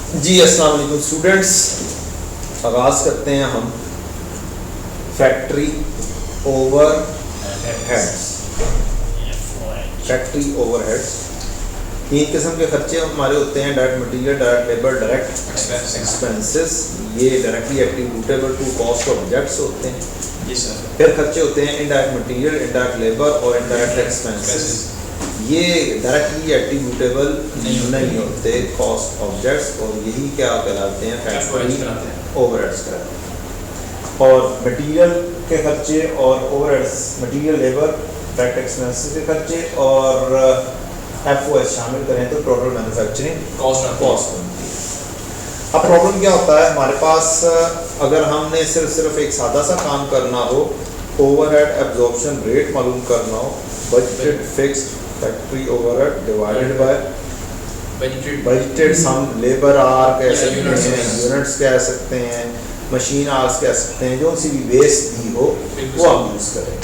जी अस्सलाम वालेकुम स्टूडेंट्स, आगाज़ करते हैं हम फैक्ट्री ओवरहेड्स। फैक्ट्री ओवरहेड्स तीन किस्म के खर्चे हमारे होते हैं: direct material, direct labour, direct expenses. ये directly attributable to cost of objects होते हैं। फिर खर्चे होते हैं इनडायरेक्ट मटेरियल, इनडायरेक्ट लेबर और इनडायरेक्ट एक्सपेंसेस। ये डायरेक्टली एट्रीब्यूटेबल नहीं होते कॉस्ट ऑब्जेक्ट्स, और यही क्या कहलाते हैं? फैक्ट्री ओवरहेड्स कहलाते हैं। और मटेरियल के खर्चे और overheads, material, labour, direct expenses के खर्चे और एफओएस शामिल करें तो टोटल मैन्युफैक्चरिंग कॉस्ट बनती है। अब प्रॉब्लम क्या होता है हमारे पास, अगर हमने सिर्फ एक सादा सा काम करना हो, ओवरहेड एब्जॉर्प्शन रेट मालूम करना हो, budgeted fixed factory overhead divided by budgeted some labour hour कह सकते हैं, यूनिट्स कह सकते हैं, मशीन आवर्स कह सकते हैं, जो सी भी बेस दी हो वो हम यूज करें।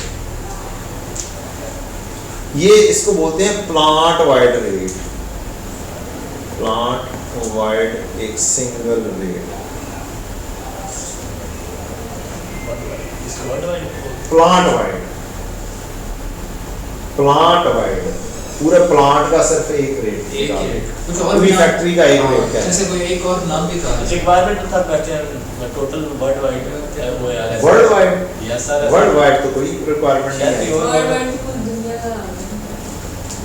ये इसको बोलते हैं plant wide rate. Plant wide एक सिंगल रेट, प्लांट वाइड पूरे प्लांट का सिर्फ एक रेट, कुछ और भी फैक्ट्री का एक रेट है। जैसे कोई एक और नाम भी था, रिक्वायरमेंट था पैटर्न टोटल वर्ल्ड वाइड वो यार world wide. Yes sir, world wide तो कोई रिक्वायरमेंट नहीं है। वर्ल्ड वाइड को दुनिया का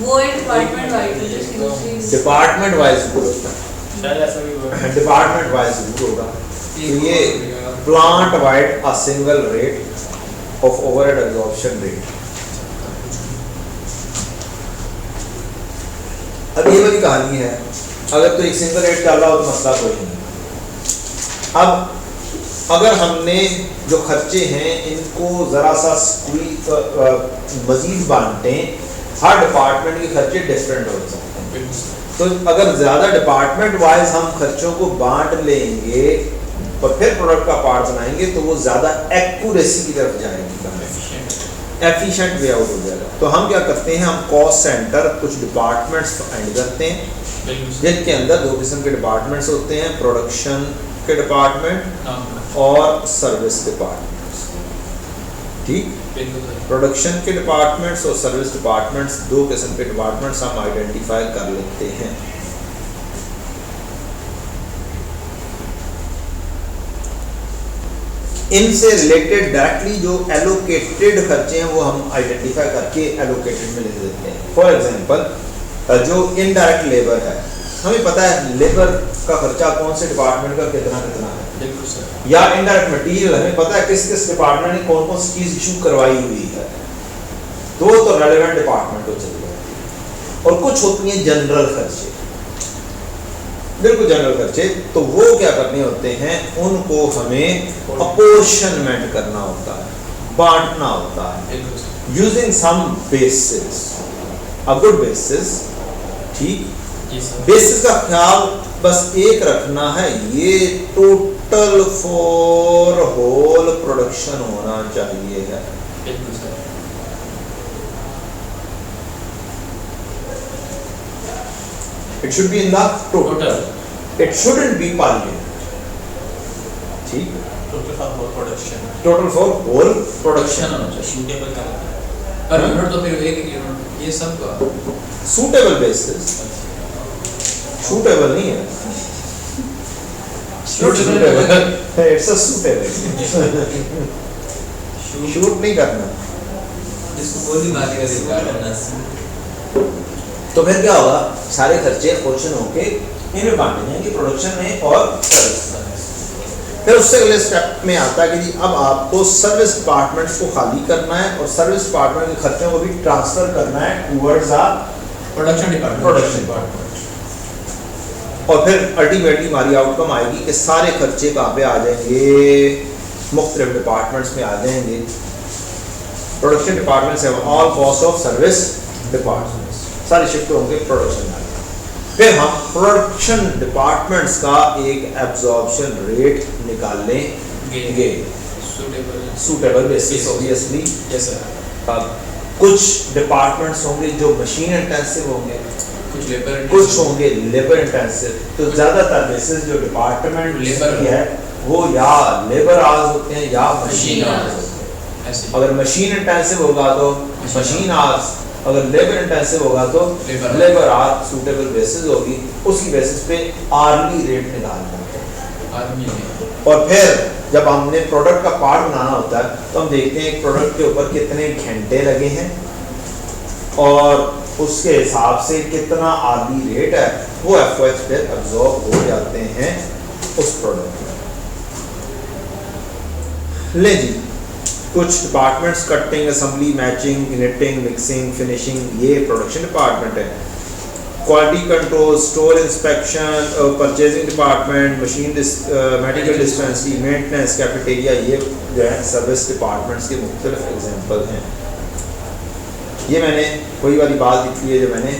वो है डिपार्टमेंट वाइड, डिपार्टमेंट वाइज होता है, शायद ऐसा भी हुआ। डिपार्टमेंट वाइज होगा। तो ये plant wide a single rate of overhead absorption rate. अब ये वाली कहानी है, अगर तो एक सिंगल रेट चल रहा हो तो मसला कोई नहीं। अब अगर हमने जो खर्चे हैं इनको ज़रा सा मज़ीद बांटें, हर डिपार्टमेंट के खर्चे डिफरेंट हो सकते हैं। तो अगर ज़्यादा डिपार्टमेंट वाइज हम खर्चों को बांट लेंगे और फिर प्रोडक्ट का पार्ट बनाएंगे तो वो ज़्यादा एक्यूरेसी की तरफ जाएगी, एफिशिएंट वे आउट हो जाएगा। तो हम क्या करते हैं, हम कॉस्ट सेंटर कुछ डिपार्टमेंट्स फाइंड करते हैं जिनके अंदर दो किस्म के डिपार्टमेंट्स होते हैं: प्रोडक्शन के डिपार्टमेंट और सर्विस डिपार्टमेंट्स। ठीक, प्रोडक्शन के डिपार्टमेंट्स और सर्विस डिपार्टमेंट्स, दो किस्म के डिपार्टमेंट्स हम आइडेंटिफाई कर लेते हैं। इनसे रिलेटेड डायरेक्टली जो एलोकेटेड खर्चे हैं वो हम आइडेंटिफाई करके एलोकेटेड में लिख देते हैं। फॉर एग्जांपल, जो इनडायरेक्ट लेबर है, हमें पता है लेबर का खर्चा कौन से डिपार्टमेंट का कितना है, या इनडायरेक्ट मटेरियल हमें पता है किस किस डिपार्टमेंट ने कौन कौन सी चीज इशू करवाई हुई है, तो रेलेवेंट डिपार्टमेंट को चली जाती है। और कुछ होती हैं जनरल खर्चे, बिल्कुल जनरल खर्चे, तो वो क्या करने होते हैं, उनको हमें अपोर्शनमेंट करना होता है, बांटना होता है, using some basis, a good basis. ठीक, बेसिस का ख्याल बस एक रखना है, ये टोटल फॉर होल प्रोडक्शन होना चाहिए है। It should be in the total. It shouldn't be per unit. ठीक, total for whole production, total for whole production होना चाहिए। सूटेबल का पर यूनिट तो फिर एक यूनिट ये सब का सूटेबल बेसिस, सूटेबल नहीं है, इट्स अ सूटेबल। शूट नहीं करना, इसको बोली बात करें। तो फिर क्या होगा, सारे खर्चे अपोर्शन होके इनमें बांटे जाएंगे, प्रोडक्शन में और सर्विस में। फिर उससे अगले स्टेप में आता है कि जी अब आपको सर्विस डिपार्टमेंट्स को खाली करना है और सर्विस डिपार्टमेंट के खर्चों को भी ट्रांसफर करना है टूवर्ड्स आ प्रोडक्शन डिपार्टमेंट। और फिर अल्टीमेटली हमारी आउटकम आएगी कि सारे खर्चे कहाँ पे आ जाएंगे, मुख्तलिफ डिपार्टमेंट्स में आ जाएंगे। प्रोडक्शन डिपार्टमेंट्स है all cost of service departments, सारे शिफ्ट होंगे प्रोडक्शन में। फिर हम प्रोडक्शन डिपार्टमेंट्स का एक एब्जॉर्प्शन रेट निकाल लेंगे, suitable basis obviously. Yes sir. कुछ डिपार्टमेंट्स होंगे जो मशीन इंटेंसिव होंगे, कुछ लेबर कुछ होंगे लेबर इंटेंसिव। तो ज़्यादातर बेसिस जो डिपार्टमेंट लेबर की है वो या लेबर आवर्स होते हैं या मशीन मशीन आवर्स होते हैं। ऐसे अगर मशीन इंटेंसिव होगा तो मशीन आवर्स, अगर लेबर इंटेंसिव होगा तो Labor labour our suitable basis होगी, उसकी बेसिस पे आर्ली रेट निकालना है। आदमी है। और फिर जब हमने प्रोडक्ट का पार्ट बनाना होता है तो हम देखते हैं एक प्रोडक्ट के ऊपर कितने घंटे लगे हैं और उसके हिसाब से कितना आर्ली रेट है, वो एफओएच पे अब्जॉर्ब हो जाते हैं उस प्रोडक्ट में। ले जी, कुछ departments cutting, assembly, matching, knitting, mixing, finishing, ये प्रोडक्शन डिपार्टमेंट है। Quality control, store inspection, purchasing department, machine medical dispensary, maintenance, cafeteria, ये जो है सर्विस डिपार्टमेंट्स के मुख्तलिफ एग्जांपल हैं। ये मैंने वही वाली बात लिखी है जो मैंने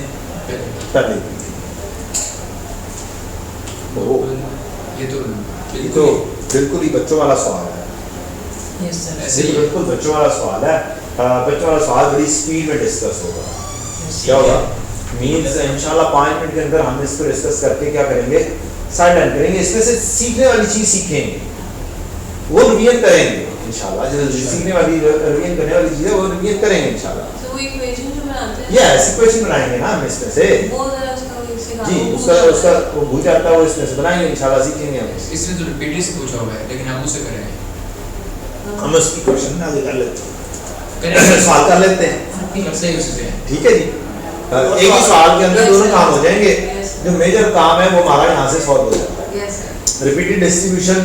पहले लिखी थी। ये तो बिल्कुल ही बच्चों वाला सवाल है। Yes sir. ऐसे ही बिल्कुल बच्चों वाला सवाल है। बच्चों वाला सवाल बड़ी स्पीड में डिस्कस होगा। क्या होगा? मीन्स इंशाल्लाह 5 मिनट के अंदर हम इसको डिस्कस करके क्या करेंगे, साइडलाइन करेंगे। इसमें से सीखने वाली चीज सीखेंगे, वो रिवीजन करेंगे इंशाल्लाह। जो सीखने वाली रिवीजन करने वाली चीज है वो रिवीजन करेंगे इंशाल्लाह। तो वो इक्वेशन जो बनाते हैं, ये ऐसी क्वेश्चन बनाएंगे ना हम इसमें से। वो जरा उसका सिखा जी, दो। उसका वो भूल जाता है, वो इसमें से बनाएंगे इंशाल्लाह, सीखेंगे हम। इसने तो रिपीटली से पूछा हुआ है, लेकिन हम उससे करेंगे। हम उसकी क्वेश्चन आगे कर लेते हैं, करेंगे सवाल कर लेते हैं। करते ही उसी से। ठीक है जी। एक ही सवाल के अंदर दोनों काम हो जाएंगे। जो मेजर काम है वो हमारा यहाँ से सॉल्व हो जाता है। Yes sir. रिपीटेड डिस्ट्रीब्यूशन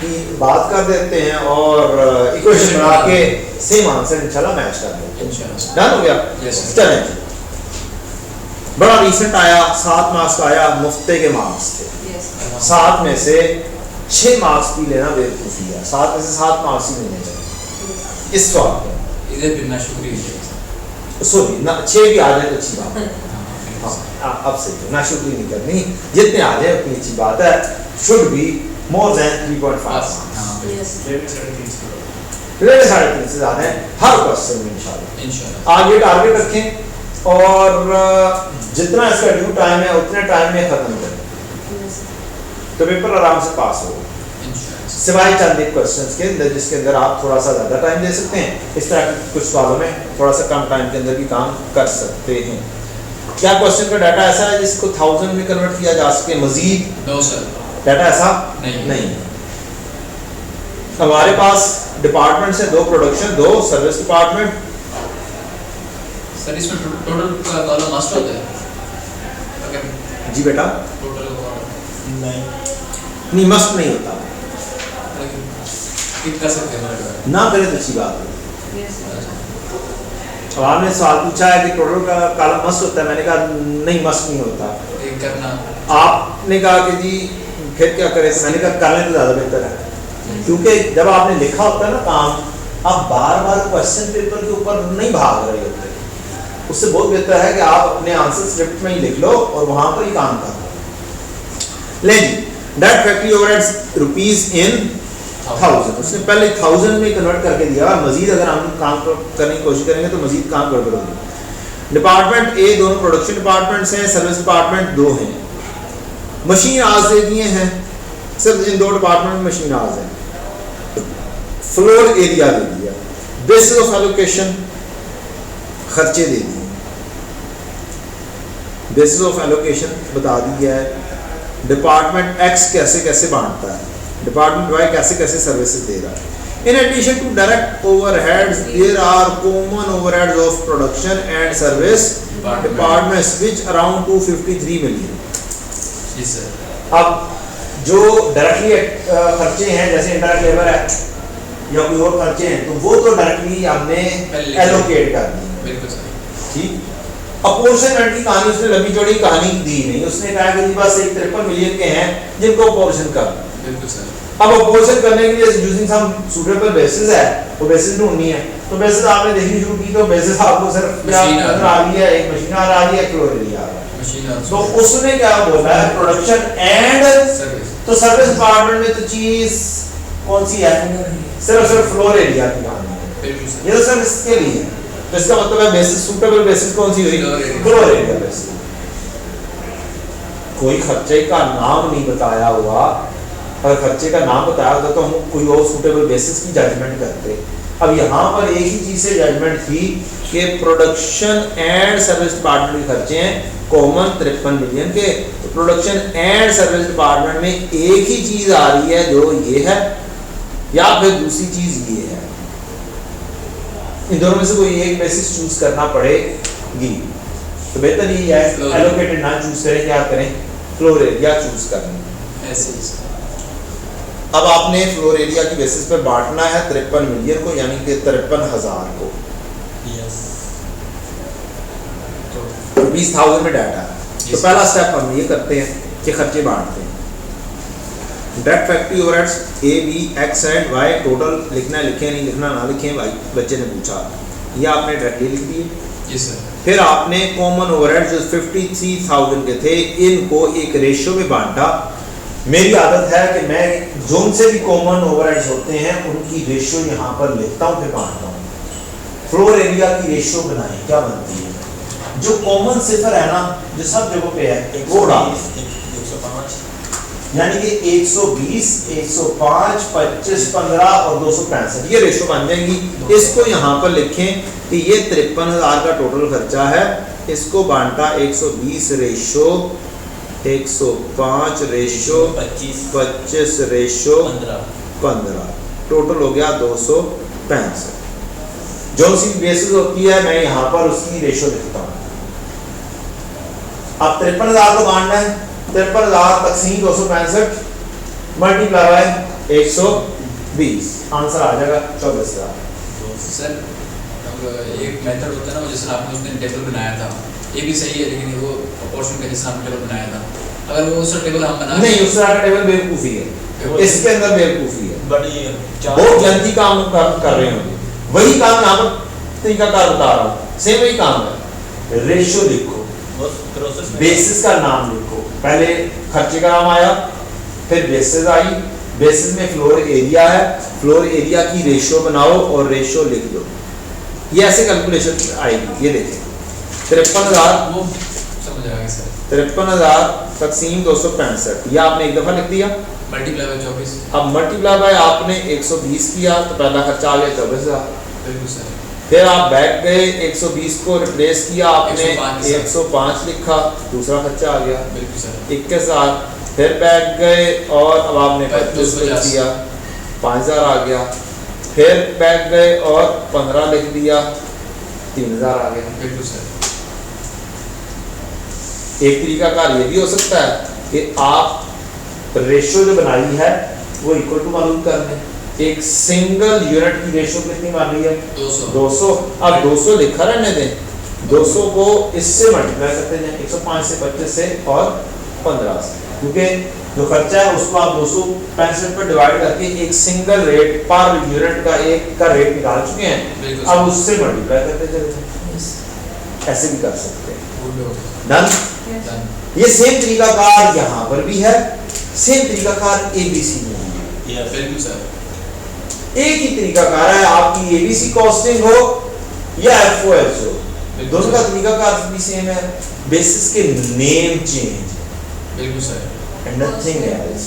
की बात कर देते हैं और इक्वेशन बना के सेम आंसर इंशाल्लाह मैच कर देते हैं। इंशाल्लाह। डन हो गया? Yes, sir. चलें जी। बड़ा रिसेंट आया, 7 मार्क्स का आया, मुफ्ते के मार्क्स थे। यस 7 में से 6 मार्क्स भी लेना बेवकूफ़ी है। 7 में से 7 मार्क्स ही मिलने चाहिए इस सवाल पे। इधर भी ना शुक्रिया। सॉरी ना, 6 भी आ जाए तो अच्छी बात है। हाँ, अब से तो ना शुक्रिया नहीं करनी, जितने आ जाए उतनी अच्छी बात है। Should be more than 3.5। Yes level 3.5 से लेवल 3.5 से ज़्यादा है हर क्वेश्चन में इंशाल्लाह। इंशाल्लाह। आगे टारगेट रखें और जितना इसका ड्यू टाइम है उतने टाइम में ख़त्म करें यस तो पेपर आराम से पास होगा। इंशाल्लाह। सिवाय चंद एक क्वेश्चंस के अंदर जिसके अंदर आप थोड़ा सा ज़्यादा टाइम दे सकते हैं। इस तरह के कुछ सवालों में थोड़ा सा कम टाइम के अंदर भी काम कर सकते हैं। क्या क्वेश्चन का डाटा ऐसा है जिसको 1000 में कन्वर्ट किया जा सके? मजीद नो सर। डाटा ऐसा नहीं। हमारे पास डिपार्टमेंट से 2 प्रोडक्शन, 2 सर्विस डिपार्टमेंट। सर इसमें टोटल का कॉलम मास्टर होता है अगर जी बेटा, टोटल का कॉलम नहीं मस्त नहीं होता, कित कर सकते हैं मतलब ना करे तो अच्छी बात है। यस अब आपने सवाल पूछा है कि टोटल का कॉलम मस्त होता है, मैंने कहा नहीं मस्त नहीं होता। ये करना। आपने कहा कि जी फिर क्या करें, मैंने कहा कर लें तो ज़्यादा बेहतर है। क्योंकि जब आपने लिखा होता है ना काम, आप बार बार क्वेश्चन पेपर के ऊपर नहीं भाग रहे होते। उससे बहुत बेहतर है कि आप अपने आंसर स्क्रिप्ट में ही लिख लो और वहां पर ही काम कर लो। ले जी, direct factory overheads rupees in 1000, उसने पहले 1000 में कन्वर्ट करके दिया। मजीद अगर हम काम करने की कोशिश करेंगे तो मजीद काम गड़बड़ होगी। डिपार्टमेंट ए दोनों प्रोडक्शन डिपार्टमेंट्स हैं, सर्विस डिपार्टमेंट 2 हैं। मशीन आवर्स दे दिए हैं, सिर्फ इन 2 डिपार्टमेंट में मशीन आवर्स हैं। फ्लोर एरिया दे दिया, बेसिस ऑफ एलोकेशन खर्चे दे दिए, बेसिस ऑफ एलोकेशन बता दिया है। डिपार्टमेंट एक्स कैसे कैसे बांटता है, डिपार्टमेंट वाई कैसे कैसे सर्विसेज दे रहा है। In addition to direct overheads there are common overheads of production and service departments which around 253 मिलियन। जी सर। अब जो डायरेक्टली खर्चे हैं जैसे इंडायरेक्ट लेबर है या कोई और खर्चे हैं तो वो तो डायरेक्टली हमने एलोकेट कर दी। बिल्कुल सर। ठीक। अपॉर्शनमेंट की कहानी उसने लंबी चौड़ी कहानी दी नहीं, उसने कहा कि जी बस 53 मिलियन के हैं जिनको अपॉर्शन कर। बिल्कुल सर। अब अपॉर्शन करने के लिए यूजिंग सम सूटेबल बेसिस है, वो बेसिस ढूंढनी है। तो बेसिस आपने देखनी शुरू की तो बेसिस आपको सिर्फ क्या नजर आ रही है, एक मशीन आ रही है, क्लोरी आ रहा है। मशीन तो उसने क्या बोला है, प्रोडक्शन एंड सर्विस। तो सर्विस डिपार्टमेंट में तो चीज कौन सी है, सिर्फ फ्लोर एरिया की कहानी है। बिल्कुल सर। ये तो सिर्फ इसके लिए है। तो इसका मतलब है बेसिस सूटेबल बेसिस कौन सी हुई, Floor area। Floor area basis. कोई खर्चे का नाम नहीं बताया हुआ, अगर खर्चे का नाम बताया होता तो हम कोई और सूटेबल बेसिस की जजमेंट करते। अब यहाँ पर एक ही चीज से जजमेंट थी कि प्रोडक्शन एंड सर्विस डिपार्टमेंट के खर्चे हैं कॉमन 53 मिलियन के, तो प्रोडक्शन एंड सर्विस डिपार्टमेंट में एक ही चीज आ रही है जो ये है या फिर दूसरी चीज ये है, इन दोनों में से कोई एक बेसिस चूज करना पड़ेगी। तो बेहतर यही है एलोकेटेड ना चूज करें, क्या करें फ्लोर एरिया चूज करें। ऐसे अब आपने फ्लोर एरिया की बेसिस पर बांटना है 53 मिलियन को, यानी कि 53,000 को। यस 20,000 में डाटा है। तो पहला स्टेप हम ये करते हैं कि खर्चे बांटते हैं। Direct factory overheads A B X and Y, total लिखना है लिखें, नहीं लिखना ना लिखें, भाई बच्चे ने पूछा, ये आपने डायरेक्टली लिख दिए। जी सर। फिर आपने कॉमन ओवरहेड्स जो 53,000 के थे इनको एक रेशियो में बांटा। मेरी आदत है कि मैं जो से भी कॉमन ओवरहेड्स होते हैं उनकी रेशियो यहाँ पर लिखता हूँ, फिर बांटता हूँ। फ्लोर एरिया की रेशियो बनाएं, क्या बनती है? जो कॉमन सिफर है ना, जो सब जगहों पे है, वो डाल 105, यानी कि 120, 105, 25, 15 और 265 ये रेशियो बन जाएंगी। इसको यहाँ पर लिखें कि ये 53,000 का टोटल खर्चा है, इसको बांटा 120 रेशो 105 रेशो 25 रेशो 15, टोटल हो गया 265। जो सी बेसिस होती है मैं यहाँ पर उसकी रेशो लिखता हूँ। अब 53,000 को बांटना है, 53,000 तकसीम 265 मल्टीप्लाई बाय 120, आंसर आ जाएगा 24,000। सर अब एक मेथड होता है ना, जैसे आपने उस दिन टेबल बनाया था, ये भी सही है, लेकिन वो प्रोपोर्शन के हिसाब से टेबल बनाया था, अगर वो उस टेबल हम बना नहीं, उस तरह का टेबल बेवकूफी है, इसके अंदर बेवकूफी है, बड़ी बहुत जल्दी काम कर रहे होंगे। वही काम यहाँ पर तरीकाकार बता रहा हूँ, सेम वही काम है। रेशियो लिखो, बेसिस का नाम लिखो, पहले खर्चे का नाम आया, फिर बेसिस आई, बेसिस में फ्लोर एरिया है, फ्लोर एरिया की रेशियो बनाओ और रेशियो लिख दो। ये ऐसे कैलकुलेशन आएगी। ये देखें 53,000 वो समझ आएगा सर। 53,000 तकसीम 265, ये आपने एक दफा लिख दिया। मल्टीप्लाई बाय 24, अब मल्टीप्लाई बाय आपने 120 किया तो पहला खर्चा आ गया 24,000। बिल्कुल सर। फिर आप बैक गए 120 को रिप्लेस किया आपने 105 लिखा, दूसरा खर्चा आ गया बिल्कुल सर। 21,000। फिर बैक गए और अब आपने 25 लिख 250 दिया, 5,000 आ गया। फिर बैक गए और 15 लिख दिया, 3,000 आ गया। बिल्कुल सर। एक तरीका कार ये भी हो सकता है कि आप रेशियो जो बनाई है वो इक्वल टू मालूम कर लें। एक सिंगल यूनिट की रेशियो कितनी मान रही है? 200। अब 200 लिखा रहने दें, 200 को इससे मल्टीप्लाई करते हैं 105 से 25 से और 15 से, क्योंकि जो खर्चा है उसको आप 265 पर डिवाइड करके एक सिंगल रेट पर यूनिट का एक का रेट निकाल चुके हैं। अब उससे मल्टीप्लाई करते चलते, ऐसे भी कर सकते हैं। डन। ये सेम तरीका कार यहाँ पर भी है, सेम तरीका कार एबीसी में भी है। बिल्कुल सर। एक ही तरीका कार है, आपकी एबीसी कॉस्टिंग हो या एफओएस हो, दोनों का तरीका कार भी सेम है, बेसिस के नेम चेंज बिल्कुल सर। एंड नथिंग एल्स,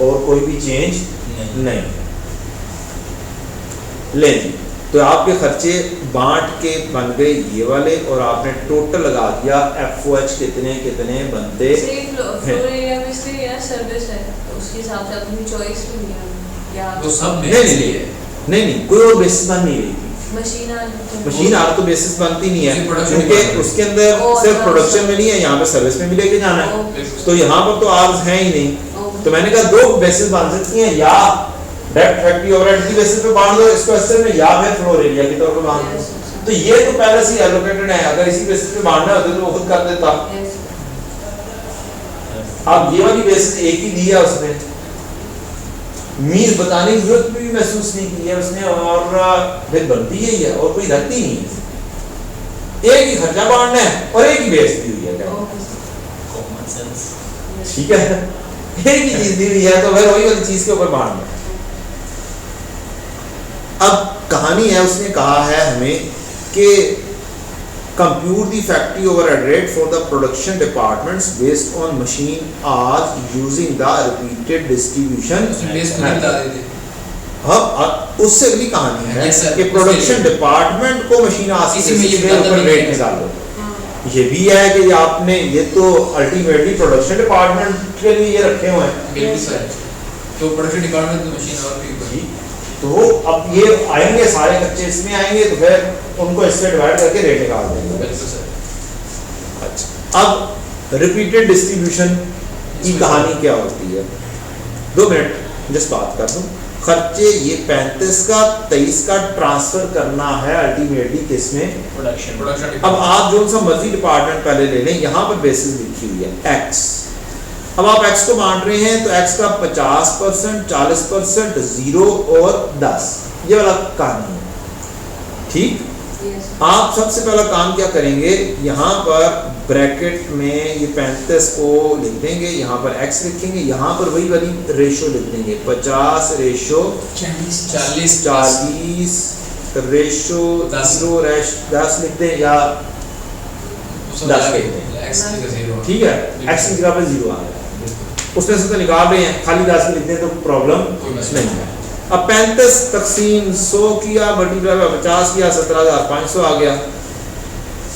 और कोई भी चेंज नहीं। ले जी, तो आपके खर्चे बांट के बन गए ये वाले, और आपने टोटल लगा दिया एफओएच कितने कितने बनते तो सब नहीं, कोई और बेसिस बन नहीं रही थी। मशीन आर तो बेसिस बनती नहीं है, क्योंकि उसके अंदर सिर्फ प्रोडक्शन में नहीं है, यहाँ पे सर्विस में भी लेके जाना है, तो यहाँ पर तो आर्स है ही नहीं। तो मैंने कहा दो बेसिस बन सकती हैं, या डायरेक्ट फैक्ट्री ओवरहेड की बेसिस पे बांध दो इस क्वेश्चन में, या फिर फ्लोर एरिया की तौर पे बांध दो। तो ये तो पहले से एलोकेटेड है, अगर इसी बेसिस पे बांधना होता तो वो खुद कर देता। अब ये वाली बेसिस एक ही दी है उसने, मीज बताने की जरूरत भी महसूस नहीं की है उसने, और फिर बनती ही है और कोई रखती नहीं है। एक ही खर्चा बांटना है और एक ही बेस दी हुई है, कॉमन सेंस। ठीक है, एक ही चीज दी हुई है तो फिर वही वाली चीज के ऊपर बांटना। अब कहानी है, उसने कहा है हमें कि compute the factory overhead rate for the production departments based on machine hours using the repeated distribution उसमें बेस खुद ही बता देते। हाँ, उससे अगली कहानी है Yes, sir. कि प्रोडक्शन डिपार्टमेंट को मशीन आस इसी में ये के बता ऊपर देते रेट हैं। निकालो। हाँ, ये भी है कि आपने ये तो अल्टीमेटली प्रोडक्शन डिपार्टमेंट के लिए ये रखे हुए हैं। बिल्कुल सर। तो प्रोडक्शन डिपार्टमेंट तो मशीन और भी ऊपर। तो अब ये आएंगे सारे कच्चे इसमें आएंगे तो फिर उनको इससे डिवाइड करके रेट निकाल देंगे। बिल्कुल सर। अच्छा, अब रिपीटेड डिस्ट्रीब्यूशन की कहानी क्या होती है? 2 मिनट जस्ट बात कर दूं। खर्चे ये 35 का 23 का ट्रांसफर करना है अल्टीमेटली किसमें? प्रोडक्शन अब आप जो सा मर्जी डिपार्टमेंट पहले ले लें, यहाँ पर बेसिस लिखी हुई है एक्स। अब आप एक्स को बांट रहे हैं तो एक्स का 50%, 40%, 0 और 10, ये वाला कहानी है। ठीक, yes. आप सबसे पहला काम क्या करेंगे, यहाँ पर ब्रैकेट में ये 35 को लिख देंगे, यहाँ पर x लिखेंगे, यहाँ पर वही वाली रेशो लिख देंगे 50 रेशो 40 रेशो 10 लिख दें या 10 लिख दें। एक्स की जीरो। ठीक है, x की जगह पर 0 आ गया, उसमें से तो निकाल रहे हैं, खाली 10 लिख दें तो प्रॉब्लम नहीं है। अब 35 तकसीम 100 किया मल्टीप्लाई बाय 50 किया 17,500 आ गया।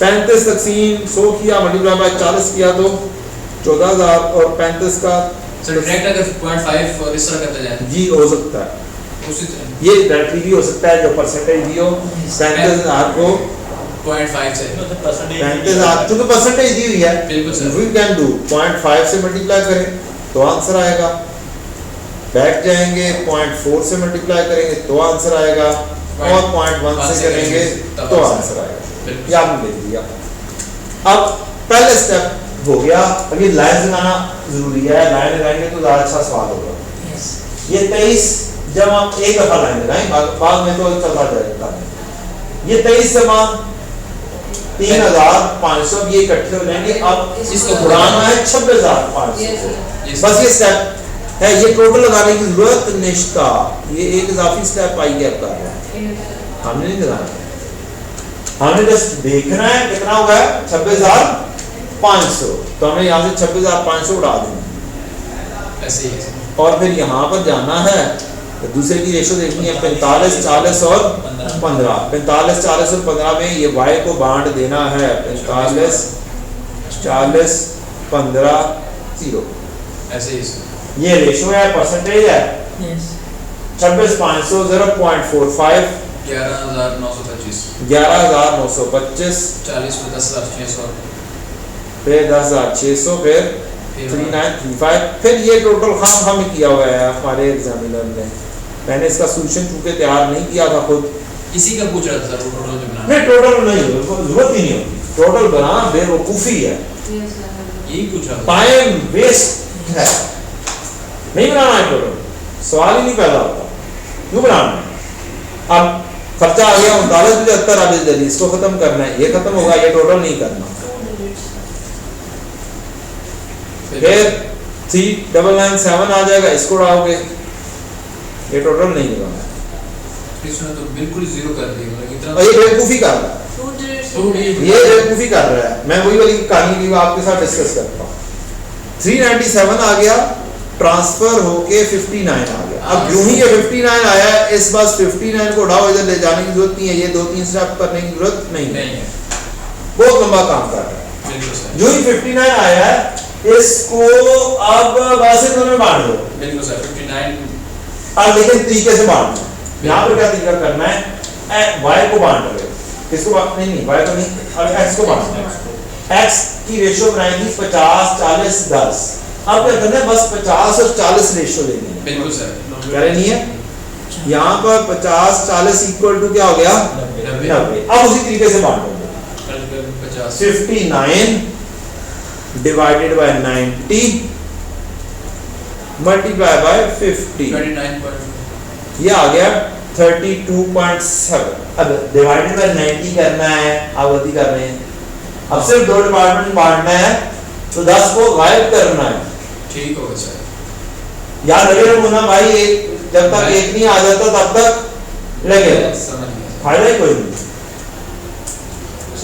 35 तकसीम 100 किया मल्टीप्लाई बाय 40 किया तो 14,000 और 35 का सर डायरेक्ट अगर 0.5 और इस तरह करते जाए जी हो सकता है, उसी तरह ये डायरेक्टली भी हो सकता है, जो परसेंटेज दी हो 35,000 को 0.5 से 35,000 क्योंकि परसेंटेज दी हुई है, बिल्कुल सर। वी कैन डू 0.5 से मल्टीप्लाई करें तो आंसर आएगा, बैक जाएंगे 0.4 से मल्टीप्लाई करेंगे तो आंसर आएगा, और 0.1 से करेंगे तो आंसर आएगा। ये आपने लिख दिया। अब पहले स्टेप हो गया, अभी लाइन लगाना जरूरी है, लाइन लगाएंगे तो ज़्यादा अच्छा सवाल होगा। ये 23 जब आप एक दफा लाइन लगाएं, बाद में तो चलता जाएगा। ये 23 जमा 3,500 ये इकट्ठे हो जाएंगे। अब इसको उड़ाना है 26,500, बस ये स्टेप है, ये टोटल लगाने की जरूरत निश्ता, ये एक इजाफी स्टेप आई है आपका, हमने नहीं लगाना, हमें जस्ट देखना है कितना हुआ है 26,500, तो हमें यहाँ से 26,500 उड़ा देना ऐसे ही है। और फिर यहाँ पर जाना है तो दूसरे की रेशो देखनी है 45, 40 और 15। 45, 40 और 15 में ये y को बांट देना है 45, 40, 15, 0, ऐसे ही है। ये रेशो है, परसेंटेज है 26,500 0.45 11,925 11,925 40 पे 10,600 फिर 10,600 फिर 3935। फिर ये टोटल हम किया हुआ है हमारे एग्जामिनर ने, मैंने इसका सोल्यूशन चूंकि तैयार नहीं किया था खुद, इसी का पूछ रहा था सर, टोटल जो बनाना नहीं टोटल नहीं, जरूरत ही नहीं होती, टोटल बनाना बेवकूफ़ी है, Yes, sir. यही पूछ रहा था। टाइम वेस्ट है, नहीं बनाना है टोटल, सवाल ही नहीं पैदा होता, क्यों बनाना है? अब खर्चा आ गया 39,75, अब जल्दी इसको खत्म करना है, ये खत्म होगा, ये टोटल नहीं करना। फिर 3,997 आ जाएगा, इसको उड़ाओगे, ये टोटल नहीं लगाना है, इसमें तो बिल्कुल जीरो कर दिया, मतलब इतना और ये बेवकूफ़ी कर रहा है, ये बेवकूफ़ी कर रहा है। मैं वही वाली कहानी की आपके साथ डिस्कस करता हूँ। 397 आ गया, ट्रांसफर होके 59 आ गया। अब यूं ही ये 59 आया, इस बस 59 को उड़ाओ, इधर ले जाने की जरूरत नहीं है, ये 2-3 स्टेप करने की जरूरत नहीं है, बहुत लंबा काम कर रहा है। जो ही 59 आया है, इसको अब वैसे दोनों बांट दो, बिल्कुल सर 59। अब लेकिन तरीके से बांटना है। यहाँ पर क्या तरीका करना है, y को बांट रहे हो, किसको बांट नहीं, y को नहीं, अब x को बांटना है। x की रेशो बनाएगी 50, 40, 10। अब क्या करना है, बस 50 और 40 रेशो लेनी है, बिल्कुल सर। कह रहे नहीं है, यहाँ पर 50, 40 इक्वल टू क्या हो गया 90। अब उसी तरीके से बांटोगे, 59 डिवाइडेड बाय 90 मल्टीप्लाई बाय 50, 29. ये आ गया 32.7। अब डिवाइडेड बाय 90 करना है, आप गलती कर रहे हैं, अब सिर्फ 2 डिपार्टमेंट बांटना है तो 10 को गायब करना है। ठीक होगा सर। याद लगे रखना भाई, एक जब तक एक नहीं आ जाता तब तक लगेगा, समझ गया। फायदा ही कोई नहीं।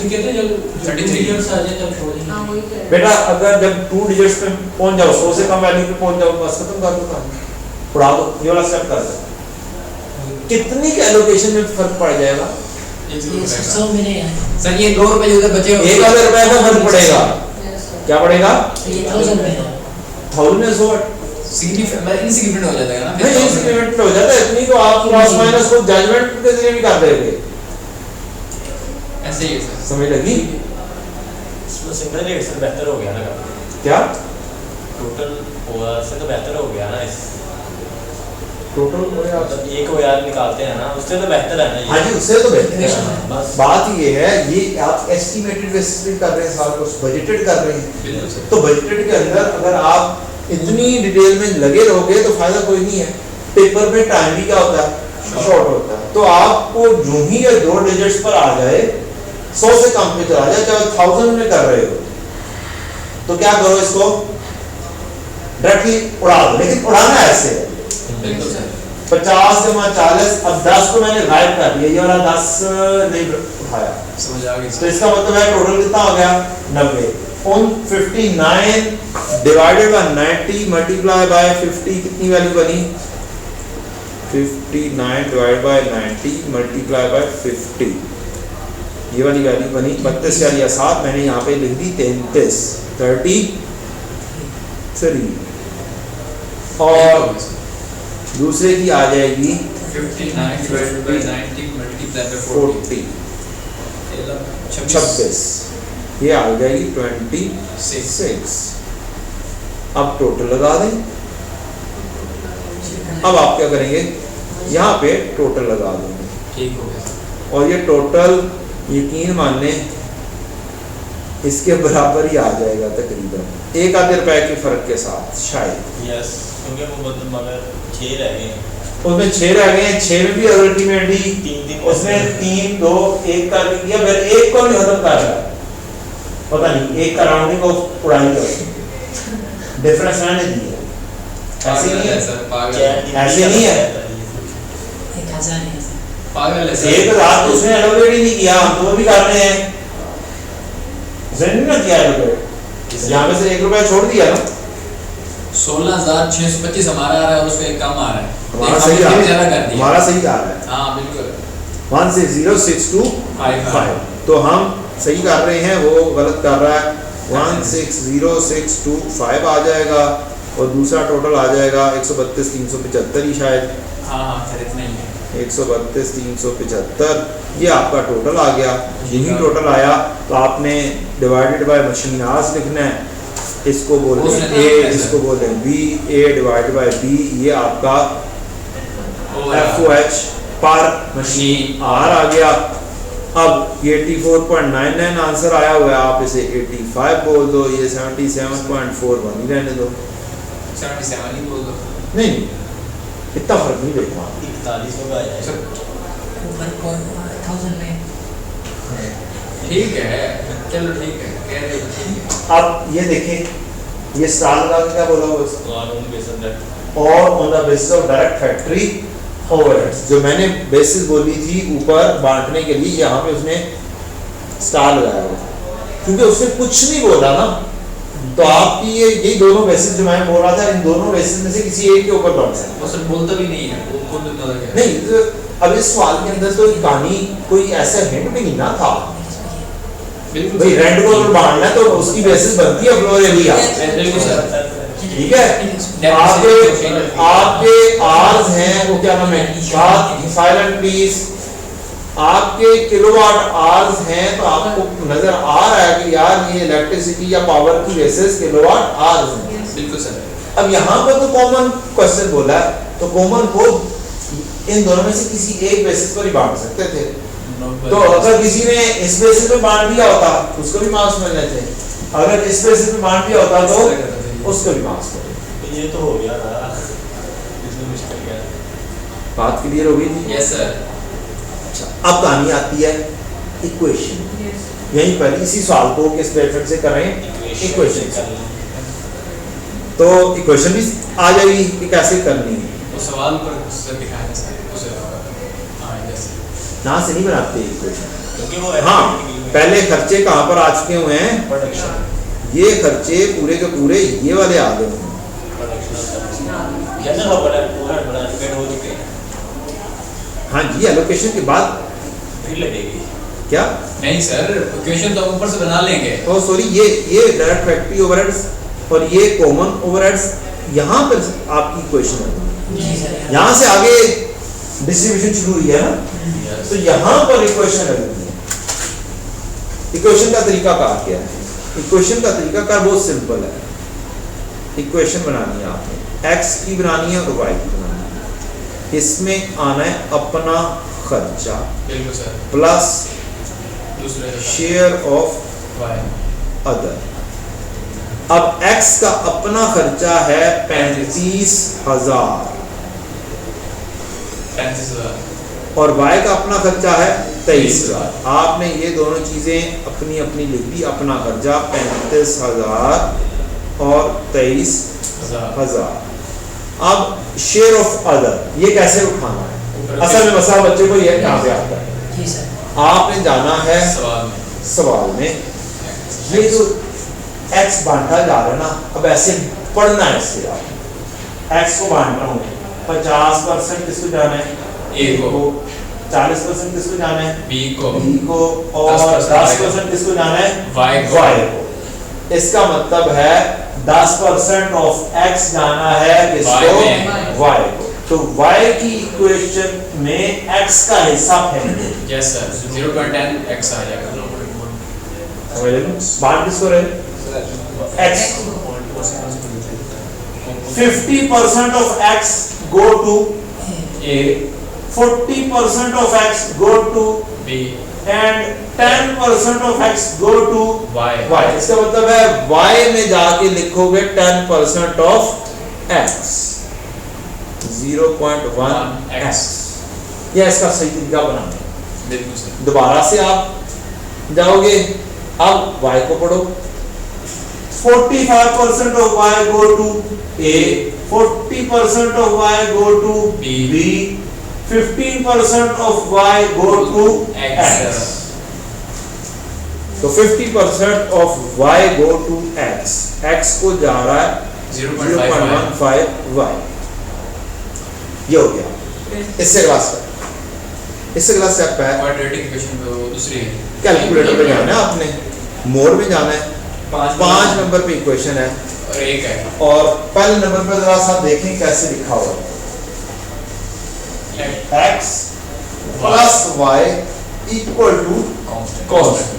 तो कहते हैं जब 33 डिजिट्स आ जाए तब छोड़ देंगे। हाँ वही कह रहे हैं। बेटा अगर जब 2 डिजिट्स पे पहुंच जाओ, 100 से कम वैल्यू पे पहुंच जाओ, बस खत्म कर दो काम, उड़ा दो, ये वाला स्टेप कर दो। कितनी के एलोकेशन में फर्क पड़ जाएगा? ये ये 100 मेरे यहाँ सर ये 2 रुपए जो बचे 1000 रुपए का फर्क पड़ेगा। Yes, sir. क्या पड़ेगा? ये 1000 में है। 1000 is what? इनसिग्निफिकेंट हो जाता है ना नहीं, इंसिग्निफिकेंट हो जाता है, इतनी तो आप प्लस माइनस को जजमेंट के जरिए भी कर देंगे। ऐसे ही है सर। समझ लगी? इसमें सिंगल रेट से बेहतर हो गया ना काफी। क्या टोटल ओआर से तो बेहतर हो गया ना इस टोटल हो गया? मतलब एक ओआर निकालते हैं ना, उससे तो बेहतर है ना ये। हाँ जी, उससे तो बेहतर है। बस बात ये है, ये आप एस्टिमेटेड बेसिस पे कर रहे हैं, सारा कुछ बजटेड कर रहे हैं। बिल्कुल सर। तो बजटेड के अंदर अगर आप इतनी डिटेल में लगे रहोगे तो फायदा कोई नहीं है। पेपर में टाइम भी क्या होता है, शॉर्ट होता है। तो आपको जो ही ये 2 डिजिट्स पर आ जाए, 100 से कम पे चला जाए, चाहे 1000 में कर रहे हो, तो क्या करो, इसको डायरेक्टली उड़ा दो। लेकिन उड़ाना ऐसे है, बिल्कुल सर। 50 से 40, अब 10 को मैंने गायब कर दिया, ये वाला 10 नहीं उठाया, समझ आ गई तो सर। इसका मतलब है टोटल कितना हो गया, 90। उन 59 डिवाइडेड बाय 90 मल्टीप्लाई बाय 50 कितनी वैल्यू बनी? 59 डिवाइड बाय 90 मल्टीप्लाई बाय 50, ये वाली वैल्यू बनी 32 या 7, मैंने यहाँ पे लिख दी 33 और दूसरे की आ जाएगी 59 डिवाइडेड बाय 90 मल्टीप्लाई बाय 40 26, ये आ जाएगी 26। अब टोटल लगा दें। अब आप क्या करेंगे, यहाँ पे टोटल लगा देंगे ठीक हो गया। और ये टोटल यकीन मानने इसके बराबर ही आ जाएगा तकरीबन 1 आधे रुपए के फर्क के साथ शायद। यस, क्योंकि वो मतलब मगर 6 रह गए हैं। उसमें 6 रह गए हैं, 6 में भी अल्टीमेटली 3 उसमें 3 2 1 कर दिया, फिर 1 को नहीं खत्म कर रहा, पता नहीं 1 का राउंडिंग ऑफ उड़ाई कर डिफरेंस मैंने दिया, ऐसे नहीं है सर, पागल ऐसे नहीं है। 1000 है सर। पागल है सर। 1000 तो उसने एलोकेट ही नहीं किया, हम तो भी कर रहे हैं, उसने नहीं ना किया एलोकेट, यहाँ में से 1 रुपया छोड़ दिया ना। 16,625 हमारा आ रहा है और उसका एक कम आ रहा है। हमारा एक सही आ हमने रहा ज्यादा कर है, दिया। हमारा सही आ रहा है हाँ बिल्कुल। 160625, तो हम सही कर रहे हैं, वो गलत कर रहा है। 160625 आ जाएगा और दूसरा टोटल आ जाएगा 132 375 ही शायद। हाँ हाँ सर, इतना ही है। 132 375, ये आपका टोटल आ गया। यही टोटल आया तो आपने डिवाइडेड बाय मशीन आवर्स लिखना है, इसको बोलते हैं ए, इसको बोलते हैं B, A divided by B, ये आपका FOH पर मशीन आर आ गया। अब ये 84.99 आंसर आया हुआ है, आप इसे 85 बोल दो, ये 77.41 ही रहने दो। 77 ही बोल दो। नहीं इतना फर्क नहीं देखना। 41 होगा आ जाएगा। सर ऊपर को 1000 में ठीक है, चलो ठीक है, कह रहे हो ठीक है। अब ये देखें, ये स्टार लगा के क्या बोला हुआ है? और उन बेसन दैट और on the basis of direct factory overheads, जो मैंने बेसिस बोली थी ऊपर बांटने के लिए, यहाँ पे उसने स्टार लगाया हुआ, क्योंकि उसने कुछ नहीं बोला ना। तो आपकी ये दोनों बेसिस जो मैं बोल रहा था, इन दोनों बेसिस में से किसी एक के ऊपर बढ़ सकता वो सर बोलता भी नहीं है, वो खुद बता है। नहीं तो अब इस सवाल के अंदर तो कहानी कोई ऐसा हिंट भी नहीं ना था। बिल्कुल भाई रेंट को अगर बांटना है तो उसकी बेसिस बनती है फ्लोर एरिया, बिल्कुल सर। ठीक है। आपके आर्स हैं, वो क्या नाम है, साइलेंट प्लीज, आपके किलोवाट आवर्स हैं, तो आपको नजर आ रहा है कि यार ये इलेक्ट्रिसिटी या पावर की बेसिस किलोवाट आवर्स हैं। बिल्कुल सर। अब यहाँ पर तो कॉमन क्वेश्चन बोला है, तो कॉमन को इन दोनों में से किसी एक बेसिस पर ही बांट सकते थे। तो अगर किसी ने इस बेसिस पे बांट दिया होता उसको भी मार्क्स मिलने थे, अगर इस बेसिस पे बांट दिया होता तो उसको भी मार्क्स मिलते। ये तो हो गया ना, इसमें मिस्टेक है। बात क्लियर हो गई थी? Yes sir. अब कहानी आती है इक्वेशन। यहीं पर इसी सवाल को किस मेथड से करें, इक्वेशन से। तो इक्वेशन भी आ जाएगी कि कैसे करनी है। वो सवाल पर सर दिखाया है सर उसे। हां जैसे ना से नहीं बनाते इक्वेशन, क्योंकि वो हाँ पहले खर्चे कहाँ पर आ चुके हुए हैं, प्रोडक्शन ये खर्चे पूरे के पूरे ये वाले आ गए हैं। जनरल बड़ा डिपेंड हो चुके हैं, हाँ जी, एलोकेशन के बाद फिर लगेगी। क्या, नहीं सर, क्वेश्चन तो ऊपर से बना लेंगे। ओ सॉरी, ये डायरेक्ट फैक्ट्री ओवरहेड्स और ये कॉमन ओवरहेड्स यहाँ पर आपकी क्वेश्चन है। यहाँ से आगे डिस्ट्रीब्यूशन शुरू हुई है ना, तो यहाँ पर इक्वेशन लगेगी। इक्वेशन का तरीका कार क्या है, इक्वेशन का तरीका कार बहुत सिंपल है। इक्वेशन बनानी है आपने, x की बनानी है और y की बनानी है। इसमें आना है अपना खर्चा बिल्कुल सर, प्लस दूसरे शेयर ऑफ वाई। अदर। अब x का अपना खर्चा है 35,000 35,000 और y का अपना खर्चा है 23,000। आपने ये दोनों चीजें अपनी अपनी लिख दी। अपना खर्चा 35,000 और 23,000। अब शेयर ऑफ अदर ये कैसे उठाना है, असल में मसला बच्चे को ये कहाँ से आता है, आपने जाना है सवाल में ये जो x बांटा जा रहा है ना, अब ऐसे पढ़ना है इससे। आप x को बांट रहा हूँ, 50% किसको जाना है, A को, 40% किसको जाना है, B को, B को, और 10% किसको जाना है, Y को। Y को। इसका मतलब है 10% ऑफ x जाना है किसको, y को। तो y की इक्वेशन में x का हिस्सा फेंक दो। यस सर, 0.10 x आ जाएगा। समझ लो, बात किसको रहे, x। 50% of x go to A, 40% of x go to B and 10% of x go to Y। y। इसका मतलब है y में जाके लिखोगे 10% of x, 0.1 x। यह इसका सही तरीका बनाना है। बिल्कुल सर, दोबारा से आप जाओगे, अब y को पढ़ो। 45% of y go to A, 40% of y go to B, 15% of y go to x। तो 50% of y go to x, x को जा रहा है 0.15 y। ये हो गया। इससे क्लास स्टेप है, क्वाड्रेटिक इक्वेशन वो दूसरी है। कैलकुलेटर पे जाना है आपने, मोड में जाना है। 5 नंबर पे इक्वेशन है और एक है और पहले नंबर पे जरा सा देखें कैसे लिखा हुआ है, x plus y equal to constant.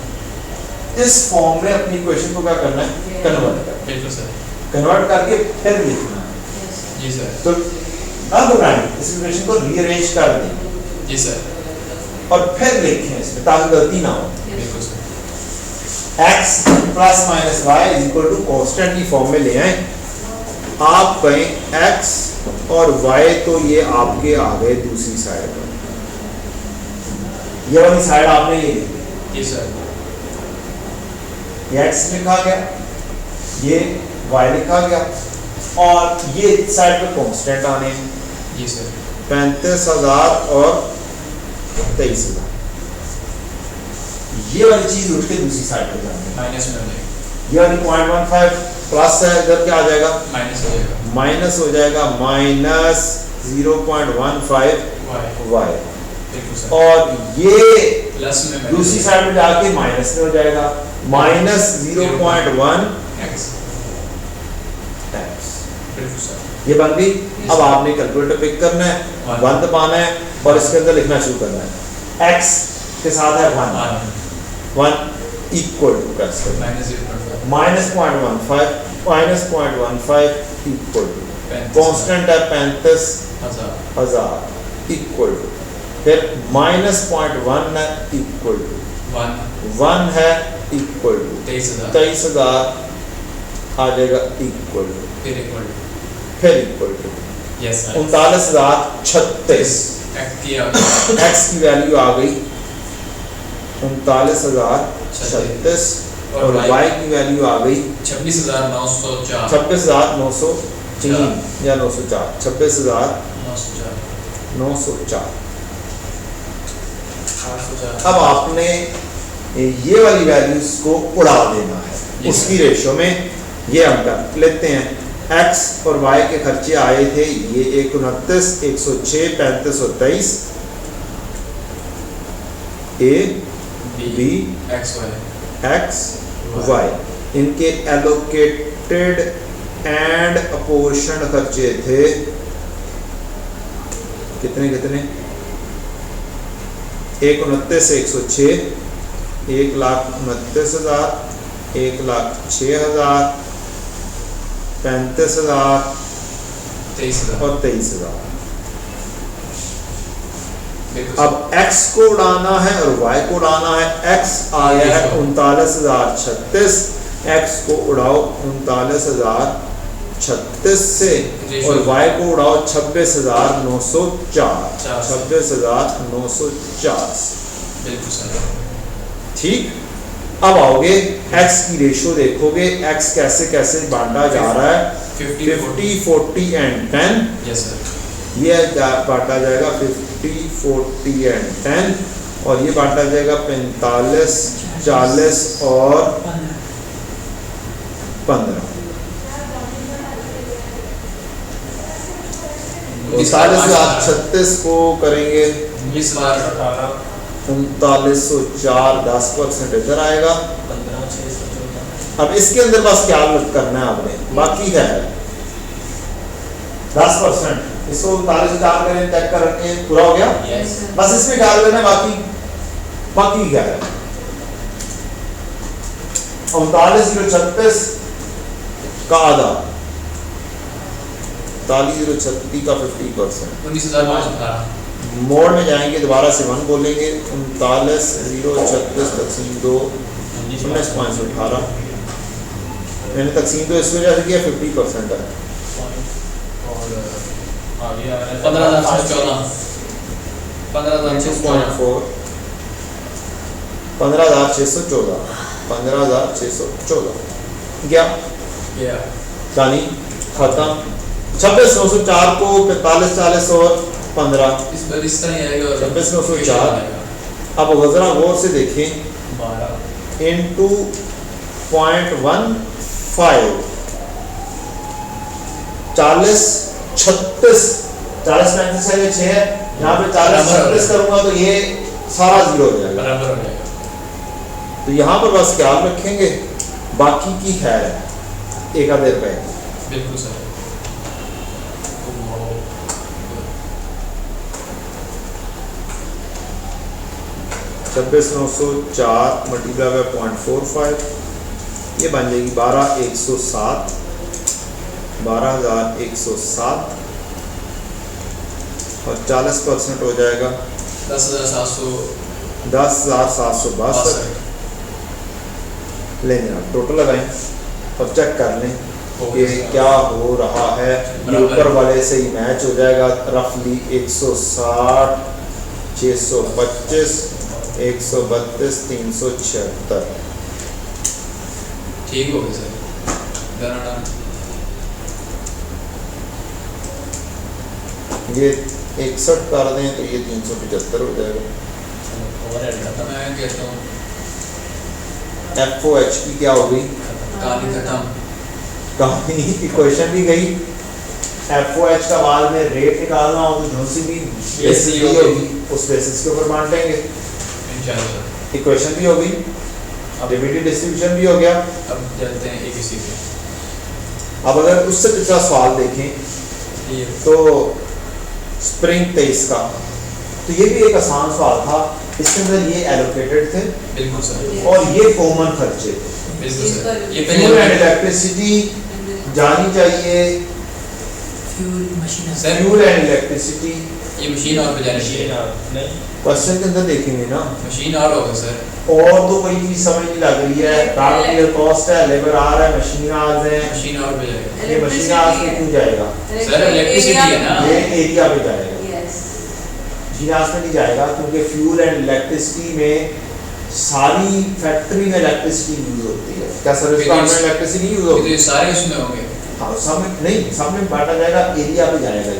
इस फॉर्म में अपनी इक्वेशन को क्या करना है, कन्वर्ट करना। बिल्कुल सर, कन्वर्ट करके फिर लिखना है। जी सर, तो ना घबराएं, इस इक्वेशन को रीअरेंज कर दें जी सर, और फिर लिखें इसमें ताकि गलती ना हो। बिल्कुल sir. x plus minus Y is equal to constant की फॉर्म में ले आए। आप कहें x और y, तो ये आपके आ गए दूसरी साइड पर। ये वाली साइड आपने ये लिखी, जी सर, ये x लिखा गया, ये y लिखा गया, और ये साइड पे कांस्टेंट आने हैं, जी सर, 35,000 और 23,000। ये वाली चीज उठ के दूसरी साइड पे जानी है। माइनस में हो जाएगा, ये वाली 0.15 प्लस है, इधर क्या आ जाएगा, माइनस हो जाएगा, माइनस हो जाएगा, माइनस 0.15 y। y। बिल्कुल सर, और ये प्लस में दूसरी साइड में जाके माइनस में हो जाएगा, माइनस 0.1 x। x। बिल्कुल सर, ये बन गई। अब आपने कैलकुलेटर पिक करना है, 1 दबाना है और इसके अंदर लिखना शुरू करना है। x के साथ है 1 equal to plus minus 0.5 minus 0.15 equal to constant है 35,000 इक्वल टू, फिर माइनस 0.1 है इक्वल टू 1 है इक्वल टू 23,000 आ जाएगा इक्वल टू, फिर equal to yes sir, 39,036। x की वैल्यू आ गई 39,036 और y की वैल्यू आ गई 26,904 26,903 या 904, 26,904। अब आपने ये वाली वैल्यूज को उड़ा देना है उसकी रेशो में। ये हम कर लेते हैं। x और y के खर्चे आए थे ये 129, 106, 35 और 23 A B X Y x y इनके एलोकेटेड एंड अपोर्शन खर्चे थे कितने कितने 129 से 106, 1,29,000, 1,06,000, 35,000 23,000 और 23,000। बिल्कुल अब x को उड़ाना है और y को उड़ाना है। x आया है 39,036, x को उड़ाओ 39,036 से और y को उड़ाओ 26,904, 26,904 से। बिल्कुल सर। ठीक, अब आओगे x की रेशो देखोगे x कैसे कैसे बांटा जा रहा है 50, 40 एंड 10। Yes sir. ये बांटा जाएगा 50, 40 एंड 10 और ये बांटा जाएगा 45, 40 और 15। 39,036 को करेंगे 39,004, 10% इधर आएगा। 15,614। अब इसके अंदर बस क्या करना है आपने, बाकी है 10%। इसको 39,004 करें, चेक करके पूरा हो गया। यस बस इसमें डाल देना, बाकी क्या है 39,036 का आधा, 39,036 का 50%। 19,518 मोड में जाएंगे, दोबारा से 1 बोलेंगे 39,036 तकसीम 2 19,518। मैंने तकसीम 2 इस वजह से किया 50% है। और आगे आ रहा है 15,614 15,614 15,614 गया या कहानी खत्म। 26,904 को 45, 40 और 15 इस तरह ही आएगा। 26,904। अब जरा गौर से देखें 12 into 0.15 40, 36, 40 35 है, ये 6 है, यहाँ पे 40 36 करूंगा तो ये सारा जीरो हो जाएगा। बराबर हो जाएगा। तो यहाँ पर बस ख्याल रखेंगे बाकी की खैर है 1 आधे रुपए। बिल्कुल सर। 26,904 मल्टीप्लाई बाय 0.45 ये बन जाएगी 12,107, 12,107 और 40% हो जाएगा 10,762। लेंगे आप टोटल लगाएं और चेक कर लें कि क्या हो रहा है। ये ऊपर वाले से ही मैच हो जाएगा रफली 160, 625, 132, 376। ठीक हो गया सर। डन। ये 61 कर दें तो ये 375 हो जाएगा। मैं कहता हूँ FOH की क्या हो गई कहानी खत्म। कहानी इक्वेशन भी गई। FOH का बाद में रेट निकालना हो तो जो सी भी बेसिस होगी उस बेसिस के ऊपर बांटेंगे। इंशाल्लाह इक्वेशन भी हो गई, डिविडेंड डिस्ट्रीब्यूशन भी हो गया। अब चलते हैं ABC पे। अब अगर उससे पिछला सवाल देखें ये तो स्प्रिंग 23 का, तो ये भी एक आसान सवाल था। इसके अंदर ये एलोकेटेड थे बिल्कुल सर। और ये कॉमन खर्चे थे। बिल्कुल सर। ये फ्यूल एंड पहले इलेक्ट्रिसिटी जानी चाहिए। सर फ्यूल एंड इलेक्ट्रिसिटी ये मशीन और पे जानी चाहिए। नहीं क्वेश्चन के अंदर देखेंगे ना। मशीन और होगा सर। और तो कोई चीज समझ नहीं लग रही है। रॉ मटेरियल कॉस्ट है, लेबर आ रहा है, मशीन आज है। मशीन और पे जाएगा ये मशीन आज में क्यों जाएगा? सर इलेक्ट्रिसिटी है ना। ये एरिया पे जाएगा, यस जीरास में नहीं जाएगा क्योंकि फ्यूल एंड इलेक्ट्रिसिटी में सारी फैक्ट्री में इलेक्ट्रिसिटी यूज होती है। क्या सर्विस प्लांट में इलेक्ट्रिसिटी यूज तो होती है? ये सारे उसमें होंगे। हाँ, सब में नहीं, सब में बांटा जाएगा, एरिया पे जाएगा। ये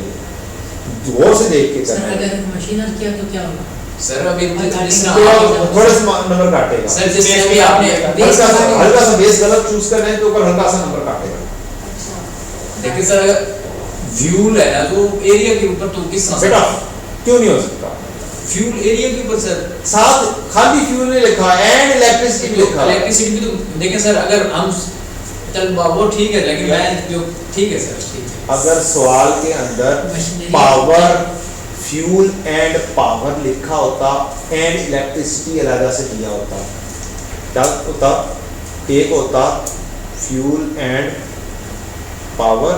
जोर से देख के सर करना है। अगर मशीनर किया तो क्या होगा? सर अभी जिस थोड़ा सा नंबर काटेगा सर जैसे अभी आपने हल्का सा बेस गलत चूज कर रहे हैं तो ऊपर हल्का सा नंबर काटेगा। अच्छा देखिए सर अगर फ्यूल है ना तो एरिया के ऊपर तो किस तरह बेटा क्यों नहीं हो सकता? फ्यूल एरिया के ऊपर सर साथ खाली फ्यूल नहीं लिखा एंड इलेक्ट्रिसिटी भी लिखा। इलेक्ट्रिसिटी भी तो देखें सर अगर हम चल वो ठीक है लेकिन मैं जो ठीक है सर ठीक है अगर सवाल के अंदर पावर फ्यूल एंड पावर लिखा होता एंड इलेक्ट्रिसिटी अलग से दिया होता क्या होता? एक होता फ्यूल एंड पावर,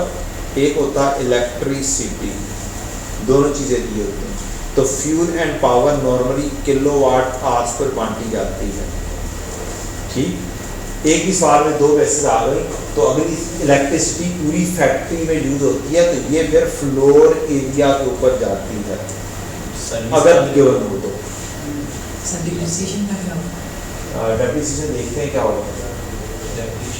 एक होता इलेक्ट्रिसिटी, दोनों चीजें दी होती हैं। तो fuel and power normally kilowatt hours per बांटी जाती है। ठीक, एक ही सवाल में दो बेसिस आ गई तो अगली इलेक्ट्रिसिटी पूरी फैक्ट्री में यूज होती है तो ये फिर फ्लोर एरिया के ऊपर जाती है अगर गिवन हो तो। सर डिप्रिसिएशन का क्या होगा? डेप्रिसिएशन देखते हैं क्या होगा,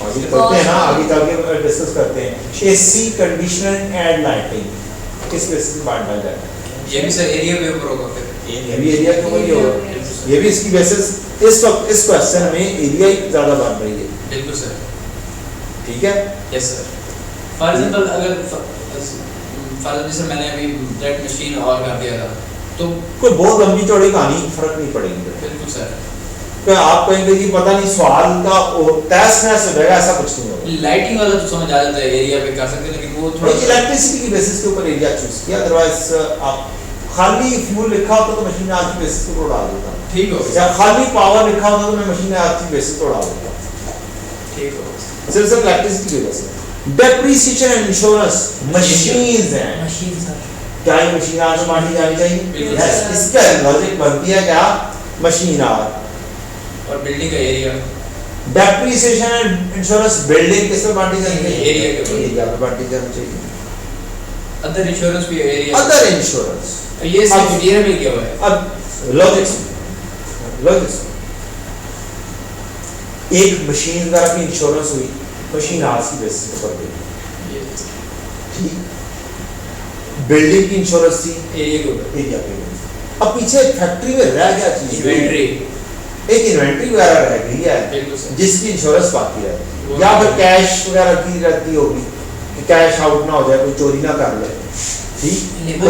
आगे करते हैं ना, आगे जाके डिस्कस करते हैं। एसी कंडीशनर एंड लाइटिंग किस बेसिस पे बांटा जाए? ये भी सर एरिया के ऊपर होगा फिर ये भी एरिया के ऊपर ही होगा, ये भी इसकी बेसिस इस वक्त इस क्वेश्चन में एरिया ही ज्यादा बन रही है। बिल्कुल सर ठीक है, यस सर। फॉर एग्जांपल अगर फॉर जैसे मैंने अभी ब्रेड मशीन और कर दिया था तो कोई बहुत लंबी चौड़ी कहानी फर्क नहीं पड़ेगी। बिल्कुल सर तो आप कहेंगे कि पता नहीं सवाल का टेस्ट में से रहेगा, ऐसा कुछ नहीं होगा। लाइटिंग वाला तो समझ आ जाता है एरिया पे कर सकते हैं लेकिन वो थोड़ा इलेक्ट्रिसिटी की बेसिस के ऊपर एरिया चूज किया, अदरवाइज आप खाली फ्यूल लिखा होता तो मशीन आज की बेसिस पे उड़ा देता, ठीक हो या खाली पावर लिखा होता तो मैं मशीन आज की बेसिस पे उड़ा देता। ठीक हो सिर्फ इलेक्ट्रिसिटी की वजह से। डेप्रिसिएशन एंड इंश्योरेंस मशीन्स हैं, मशीन सर क्या ये मशीन आज बांटी जानी चाहिए? बिल्कुल। Yes, इसका लॉजिक बनती है क्या? मशीन आज और बिल्डिंग का area depreciation and insurance building किस पे बांटी जानी चाहिए? एरिया के ऊपर। एरिया पे बांटी जानी चाहिए। अदर इंश्योरेंस भी एरिया अदर इंश्योरेंस ये सब एरिया में क्या हुआ है अब लॉजिक एक मशीन अगर की इंश्योरेंस हुई, मशीन आज की बेसिस पे पड़ गई, ठीक। बिल्डिंग की इंश्योरेंस थी एरिया के ऊपर एरिया पे। अब पीछे फैक्ट्री में रह गया चीज, इन्वेंटरी एक इन्वेंट्री वगैरह रह गई है बिल्कुल सर जिसकी इंश्योरेंस बाकी है, वो या फिर कैश वगैरह की रहती होगी कि कैश आउट ना हो जाए, कोई चोरी ना कर ले, ठीक। तो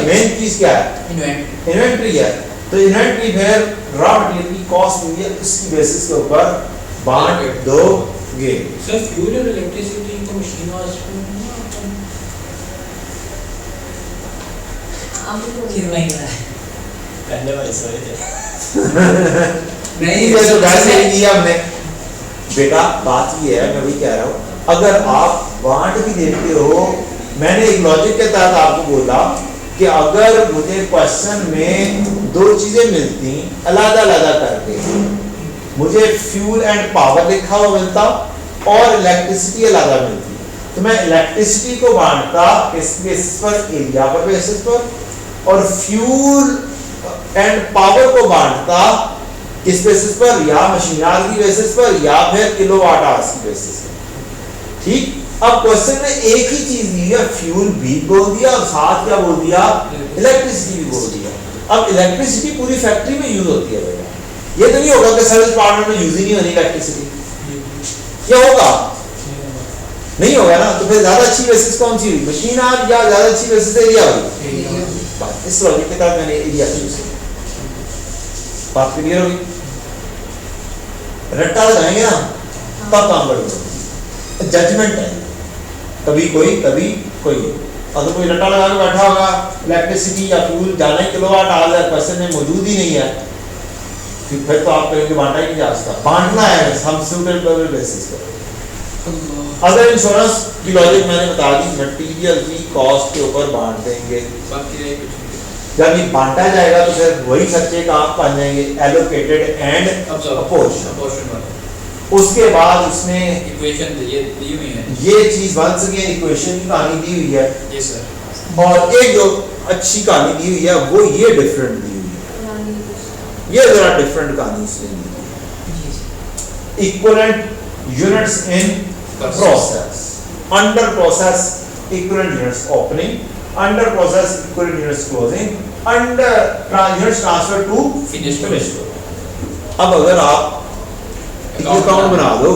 मेन चीज क्या है? इन्वेंटरी इन्वेंट्री है। तो इन्वेंट्री फिर रॉ मटेरियल की कॉस्ट हुई है, इसकी बेसिस के ऊपर बांट दोगे। सर फ्यूल और इलेक्ट्रिसिटी को मशीन वाज फिर वही रहा है। पहले वाले सोए थे नहीं ये तो वैसे ही किया हमने। बेटा बात ये है, मैं वही कह रहा हूँ, अगर आप बांट भी देते हो, मैंने एक लॉजिक के तहत आपको बोला कि अगर मुझे क्वेश्चन में दो चीजें मिलती अलग अलग करके, मुझे फ्यूल एंड पावर लिखा हुआ मिलता और इलेक्ट्रिसिटी अलग मिलती, तो मैं इलेक्ट्रिसिटी को बांटता किस बेसिस पर? एरिया पर बेसिस पर, और फ्यूल एंड पावर को बांटता किस बेसिस पर? या मशीनरी की बेसिस पर या फिर किलोवाट आवर्स की बेसिस पर, ठीक। अब क्वेश्चन में एक ही चीज दी है, फ्यूल भी बोल दिया और साथ क्या बोल दिया? इलेक्ट्रिसिटी भी बोल दिया। अब इलेक्ट्रिसिटी पूरी फैक्ट्री में यूज होती है बेटा, ये तो नहीं होगा कि सर्विस डिपार्टमेंट में यूज ही नहीं होनी इलेक्ट्रिसिटी, क्या होगा? नहीं होगा ना। तो फिर ज्यादा अच्छी बेसिस कौन सी हुई? मशीन आज, या ज्यादा अच्छी बेसिस एरिया हुई? इस लॉजिक के तहत मैंने एरिया चूज किया। बात क्लियर होगी? रट्टा लगाएंगे ना तब काम करेंगे, जजमेंट है, कभी कोई अगर कोई रट्टा लगा के बैठा होगा इलेक्ट्रिसिटी या फ्यूल जाने किलोवाट आवर क्वेश्चन में मौजूद ही नहीं है, फिर तो आप कहेंगे बांटा ही नहीं जा सकता। बांटना है हम सूटेबल बेसिस पर। अदर इंश्योरेंस की लॉजिक मैंने बता दी, मटेरियल की कॉस्ट के ऊपर बांट देंगे, बाकी रही कुछ जब ये बांटा जाएगा तो फिर वही खर्चे का आप बन जाएंगे एलोकेटेड एंड अपोर्शन। वाला उसके बाद उसमें इक्वेशन ये दी हुई है, ये चीज बन सके, इक्वेशन की कहानी दी हुई है, ये सर। और एक जो अच्छी कहानी दी हुई है वो ये डिफरेंट दी हुई है, ये जरा डिफरेंट कहानी इसमें दी। Equivalent units in process, under process equivalent units opening, under process equivalent units closing, and units transfer to Finished finished। अब अगर आप Account अकाउंट बना दो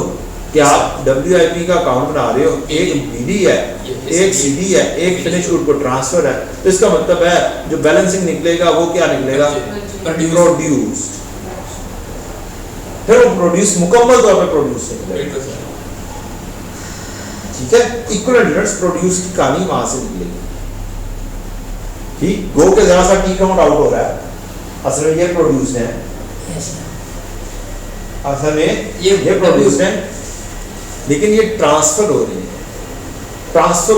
कि Yes, आप WIP का अकाउंट बना रहे हो, एक BD है, Yes, एक CD है, एक फिनिश गुड को ट्रांसफर है, तो इसका मतलब है जो बैलेंसिंग निकलेगा वो क्या निकलेगा? प्रोड्यूस। फिर वो प्रोड्यूस मुकम्मल तौर पे प्रोड्यूस निकलेगा, ठीक है। इक्विवेलेंट यूनिट्स प्रोड्यूस की कहानी वहां से निकलेगी, ठीक। गो के जरा सा टी काउंट आउट हो रहा है, असल में ये प्रोड्यूस्ड है, Yes, sir. असल में ये ये प्रोड्यूस्ड है, लेकिन ये ट्रांसफर हो रही है, ट्रांसफर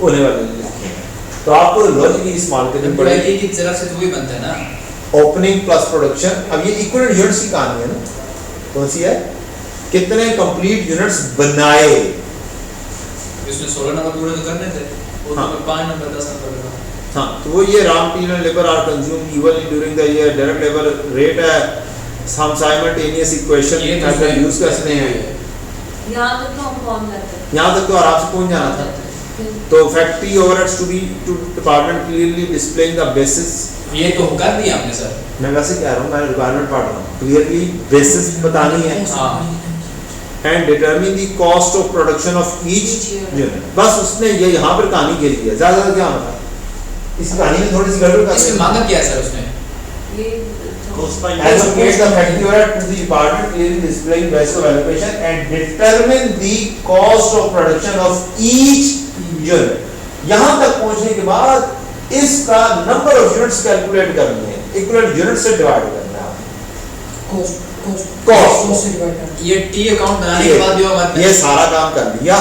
होने वाले लिखे हैं, तो आपको लॉजिक इस्तेमाल करनी पड़ेगी। WIP की तरफ से तो वही बनता है ना, ओपनिंग प्लस प्रोडक्शन। अब ये इक्विवेलेंट यूनिट्स की कहानी है ना, कौन सी है? कितने कंप्लीट यूनिट्स बनाए, इसमें 16 नंबर पूरे तो करने थे, वो हाँ। तो 5 नंबर 10 नंबर का। हाँ, तो वो ये raw material labour hour consume evenly during the year, direct labour rate है, हम साइमल्टेनियस इक्वेशन ये तो मेथड यूज करते हैं। यहाँ तक तो हम पहुँच जाते हैं। यहाँ तक तो आराम से पहुंच जाना था। तो factory overheads to be to department clearly displaying the basis. ये तो कर दिया आपने सर। मैं वैसे कह रहा हूँ, मैं रिक्वायरमेंट पढ़ रहा हूँ, क्लियरली बेसिस बतानी है हाँ। And determine the cost of production of each unit. बस उसने ये यहाँ पर कहानी गिर दिया, ज्यादा क्या होता इस कहानी में थोड़ी सी गड़बड़ कर इसमें मांगा क्या है सर उसने? ये allocate the factory overhead to the department clearly displaying basis of allocation and determine the cost of production of each unit। यहाँ तक पहुँचने के बाद इसका नंबर ऑफ यूनिट्स कैलकुलेट करनी है, इक्विवेलेंट यूनिट से डिवाइड करना है। Cost से divide करना। ये टी अकाउंट बनाने के बाद जो हमारे ये सारा काम कर लिया,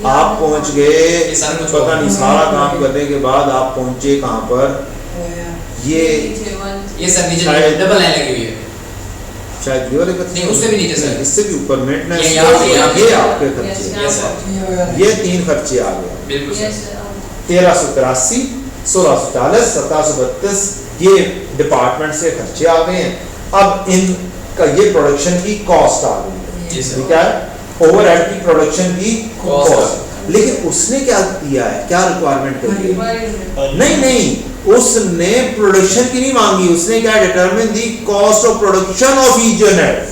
आप पहुँच गए, ये सारा कुछ पता नहीं सारा काम करने के बाद आप पहुँचे कहाँ पर? Oh, yeah. ये सर नीचे शायद- डबल लाइन लगी हुई है। शायद ये वाले नहीं, उससे भी नीचे सर। इससे भी ऊपर मेंटेनेंस, ये यहाँ पे- यहाँ पे- ये आपके खर्चे, Yes, sir। ये 3 खर्चे आ गए, बिल्कुल सर। 1383, 1640, 1732 ये डिपार्टमेंट से खर्चे आ गए हैं। अब इनका ये प्रोडक्शन की कॉस्ट आ गई है, जी सर। ठीक है, ओवरहेड की प्रोडक्शन की Cost। कॉस्ट। लेकिन उसने क्या दिया है, क्या रिक्वायरमेंट करी है? नहीं, उसने प्रोडक्शन की नहीं मांगी, उसने क्या determine the cost of production of each unit.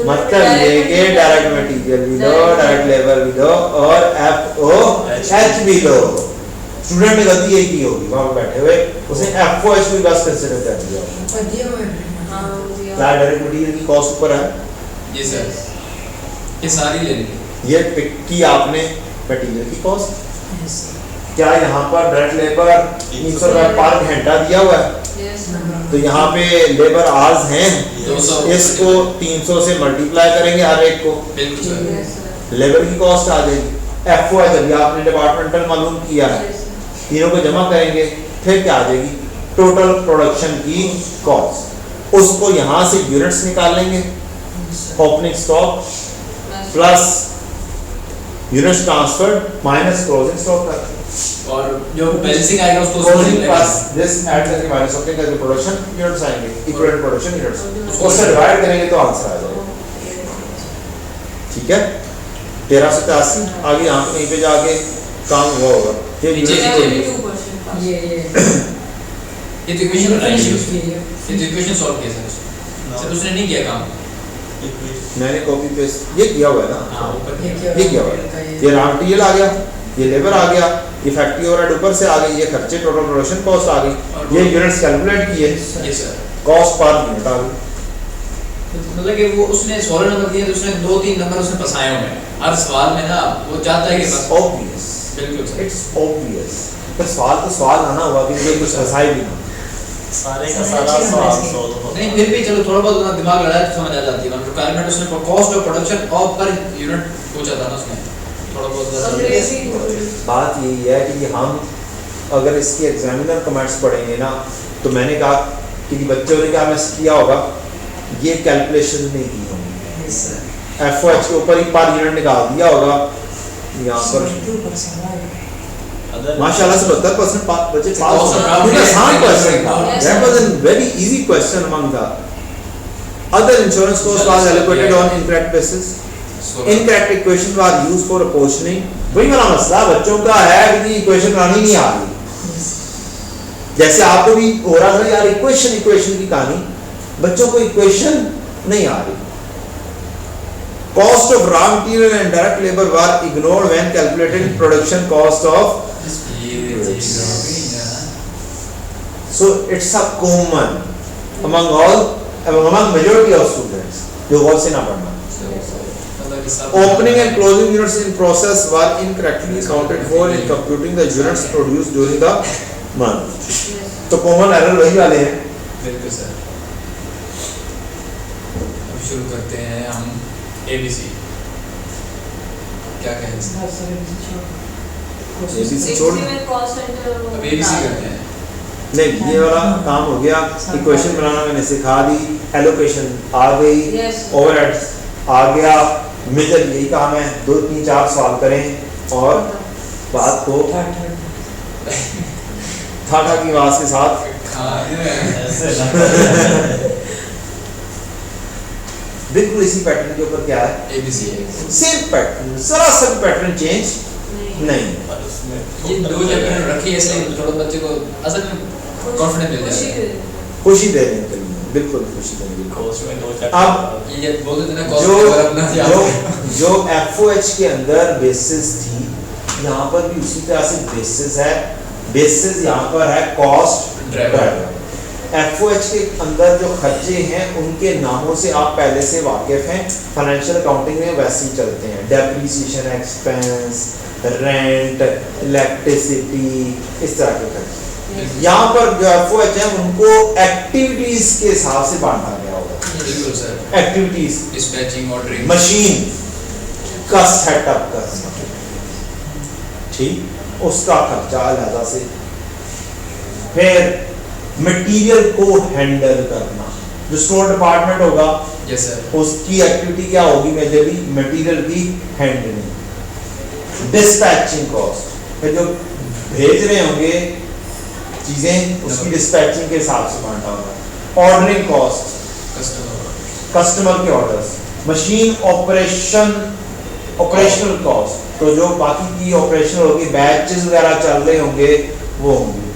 मतलब ये कि डायरेक्ट मटेरियल भी दो, डायरेक्ट लेबर भी दो और FOH भी दो। स्टूडेंट ने गलती यही की होगी वहां पर बैठे हुए, उसने FOH भी बस कंसीडर कर दिया। ऊपर दिया हुआ है। क्या डायरेक्ट मटेरियल की कॉस्ट ऊपर है? जी सर। ये सारी ले ली। ये पिक की आपने मटेरियल की कॉस्ट। Yes, sir. क्या यहाँ पर डायरेक्ट लेबर 300 रुपए पर घंटा दिया हुआ है, तो यहाँ पे लेबर आवर्स हैं 200, इसको 300 से मल्टीप्लाई करेंगे हर एक को, बिल्कुल सर। लेबर की कॉस्ट आ जाएगी। FOH अभी आपने डिपार्टमेंटल मालूम किया है, तीनों को जमा करेंगे, फिर क्या आ जाएगी? टोटल प्रोडक्शन की कॉस्ट। उसको यहाँ से यूनिट्स निकाल लेंगे, opening stock plus units transferred minus closing stock करके, और जो बैलेंसिंग आएगा उसको क्लोजिंग प्लस दिस ऐड करके माइनस ओपनिंग करके प्रोडक्शन यूनिट्स आएंगे, इक्विवेलेंट प्रोडक्शन यूनिट्स, उससे डिवाइड करेंगे तो आंसर आ जाएगा। ठीक है, 1383 आगे यहाँ पे कहीं पे जाके काम हुआ होगा। ये नीचे यूनिट ये ये तो इक्वेशन बनाई है उसकी। ये तो इक्वेशन सॉल्व किया सर उसने। सर उसने नहीं किया काम। मैंने कॉपी पेस्ट ये किया हुआ है ना, हाँ ऊपर ये किया हुआ है। ये रॉ मटेरियल आ गया, ये लेबर आ गया, ये फैक्ट्री ओवरहेड ऊपर से आ गई, ये खर्चे टोटल प्रोडक्शन कॉस्ट आ गई, ये यूनिट्स कैलकुलेट किए, ये सर। कॉस्ट पर यूनिट आ गई। मतलब कि वो उसने 16 नंबर दिए तो उसने 2-3 नंबर उसने फंसाए हुए हैं हर सवाल में ना, वो चाहता है कि बस ऑब्वियस, बिल्कुल सर। It's obvious. पर सवाल तो सवाल आना हुआ कि मुझे कुछ फंसाए भी ना। सारे का सारा सवाल सॉल्व होता नहीं फिर भी चलो थोड़ा बहुत उतना दिमाग लड़ाया तो समझ आ जाती है। रिक्वायरमेंट उसने कॉस्ट ऑफ प्रोडक्शन और पर यूनिट पूछा था ना उसने, थोड़ा बहुत। बात यही है कि हम अगर इसके एग्जामिनर कमेंट्स पढ़ेंगे ना, तो मैंने कहा कि बच्चों ने क्या मिस किया होगा, ये कैलकुलेशन नहीं की होंगी, FOH के ऊपर ही पर यूनिट निकाल दिया होगा यहाँ पर। माशाल्लाह से 72% बच्चे पास हो गए। ये आसान क्वेश्चन था, that was a very easy question among the other insurance costs was allocated on incorrect basis. Incorrect equation were used for apportioning। वही वाला मसला बच्चों का है कि इक्वेशन बनानी नहीं आ रही, जैसे आपको भी हो रहा था यार इक्वेशन की कहानी, बच्चों को इक्वेशन नहीं आ रही। Cost of raw material and direct labour were ignored when calculating production cost of, so it's a common among majority of students जो गौर से ना पढ़ना। Opening and closing units in process were incorrectly accounted for in computing the units produced during the month। तो common error वही वाले हैं। बिल्कुल sir. अब शुरू करते हैं हम ABC। क्या कहें इसमें? ABC छोड़, अब ABC करते हैं। नहीं ये वाला काम हो गया, इक्वेशन बनाना मैंने सिखा दी, एलोकेशन आ गई, ओवरहेड्स आ गया, मेजर यही काम है, 2 3 4 सवाल करें और बात को ठाठा की आवाज के साथ बिल्कुल इसी पैटर्न के ऊपर क्या है, ABC सेम पैटर्न, जरा सा पैटर्न चेंज नहीं। ये 2 चैप्टर रखी ऐसे थोड़ा बच्चे को असल में कॉन्फिडेंस मिल जाए, खुशी देने के लिए, बिल्कुल खुशी देने के लिए। कोर्स में 2 चैप्टर अब ये बोल देते ना कॉस्ट जो FOH के अंदर बेसिस थी, यहाँ पर भी उसी तरह से बेसिस है, बेसिस यहाँ पर है कॉस्ट ड्राइवर। FOH के अंदर जो खर्चे हैं उनके नामों से आप पहले से वाकिफ हैं, फाइनेंशियल अकाउंटिंग में वैसे ही चलते हैं, डेप्रिसिएशन एक्सपेंस, रेंट, इलेक्ट्रिसिटी, इस तरह के खर्चे। यहाँ पर जो FOH है उनको एक्टिविटीज के हिसाब से बांटा गया होगा। बिल्कुल sir, activities, dispatching, ordering, machine का सेटअप करना, ठीक, उसका खर्चा अलग से, फिर मटेरियल को हैंडल करना, जो स्टोर डिपार्टमेंट होगा यस सर, उसकी एक्टिविटी क्या होगी, मेजरली मटेरियल की हैंडलिंग। डिस्पैचिंग कॉस्ट, फिर जो भेज रहे होंगे चीजें उसकी डिस्पैचिंग के हिसाब से बांटा होगा। ऑर्डरिंग कॉस्ट, कस्टमर के orders, machine operation, operational cost, तो जो बाकी की ऑपरेशन होगी, बैचेस वगैरह चल रहे होंगे वो होंगे।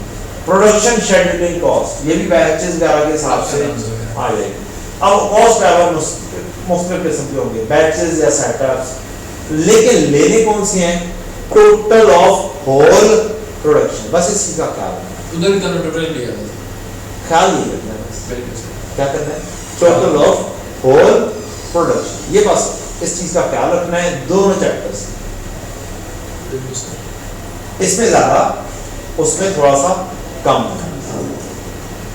प्रोडक्शन शेड्यूलिंग कॉस्ट, ये भी बैचेस वगैरह के हिसाब से आ जाएगी। अब कॉस्ट ड्राइवर मुख्तलिफ किस्म के होंगे, बैचेस या सेटअप्स, लेकिन लेने कौन से हैं, टोटल ऑफ होल प्रोडक्शन, बस इस चीज का ख्याल है। उधर भी तो टोटल लिया था, ख्याल नहीं रखना है, बिल्कुल सर, क्या करना है, टोटल ऑफ होल प्रोडक्शन, ये बस इस चीज का ख्याल रखना है दोनों चैप्टर्स। बिल्कुल सर। इसमें ज्यादा, उसमें थोड़ा सा कम।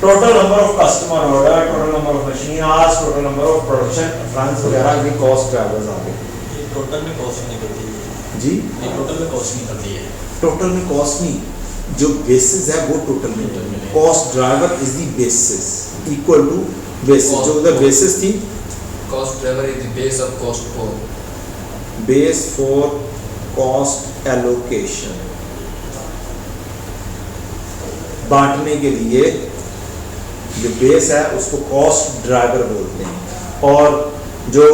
Total number of customer order, total number of machine hours, total number of production runs वगैरह की कॉस्ट ड्राइवर्स आ गए। ये टोटल में कॉस्ट नहीं करती है जी, ये टोटल में कॉस्ट नहीं करती है। टोटल में कॉस्ट नहीं, जो बेसिस है वो टोटल में, cost driver is the basis, equal to basis, जो उधर बेसिस थी, cost driver is the base of cost for, base for cost allocation, बांटने के लिए जो बेस है उसको कॉस्ट ड्राइवर बोलते हैं, और जो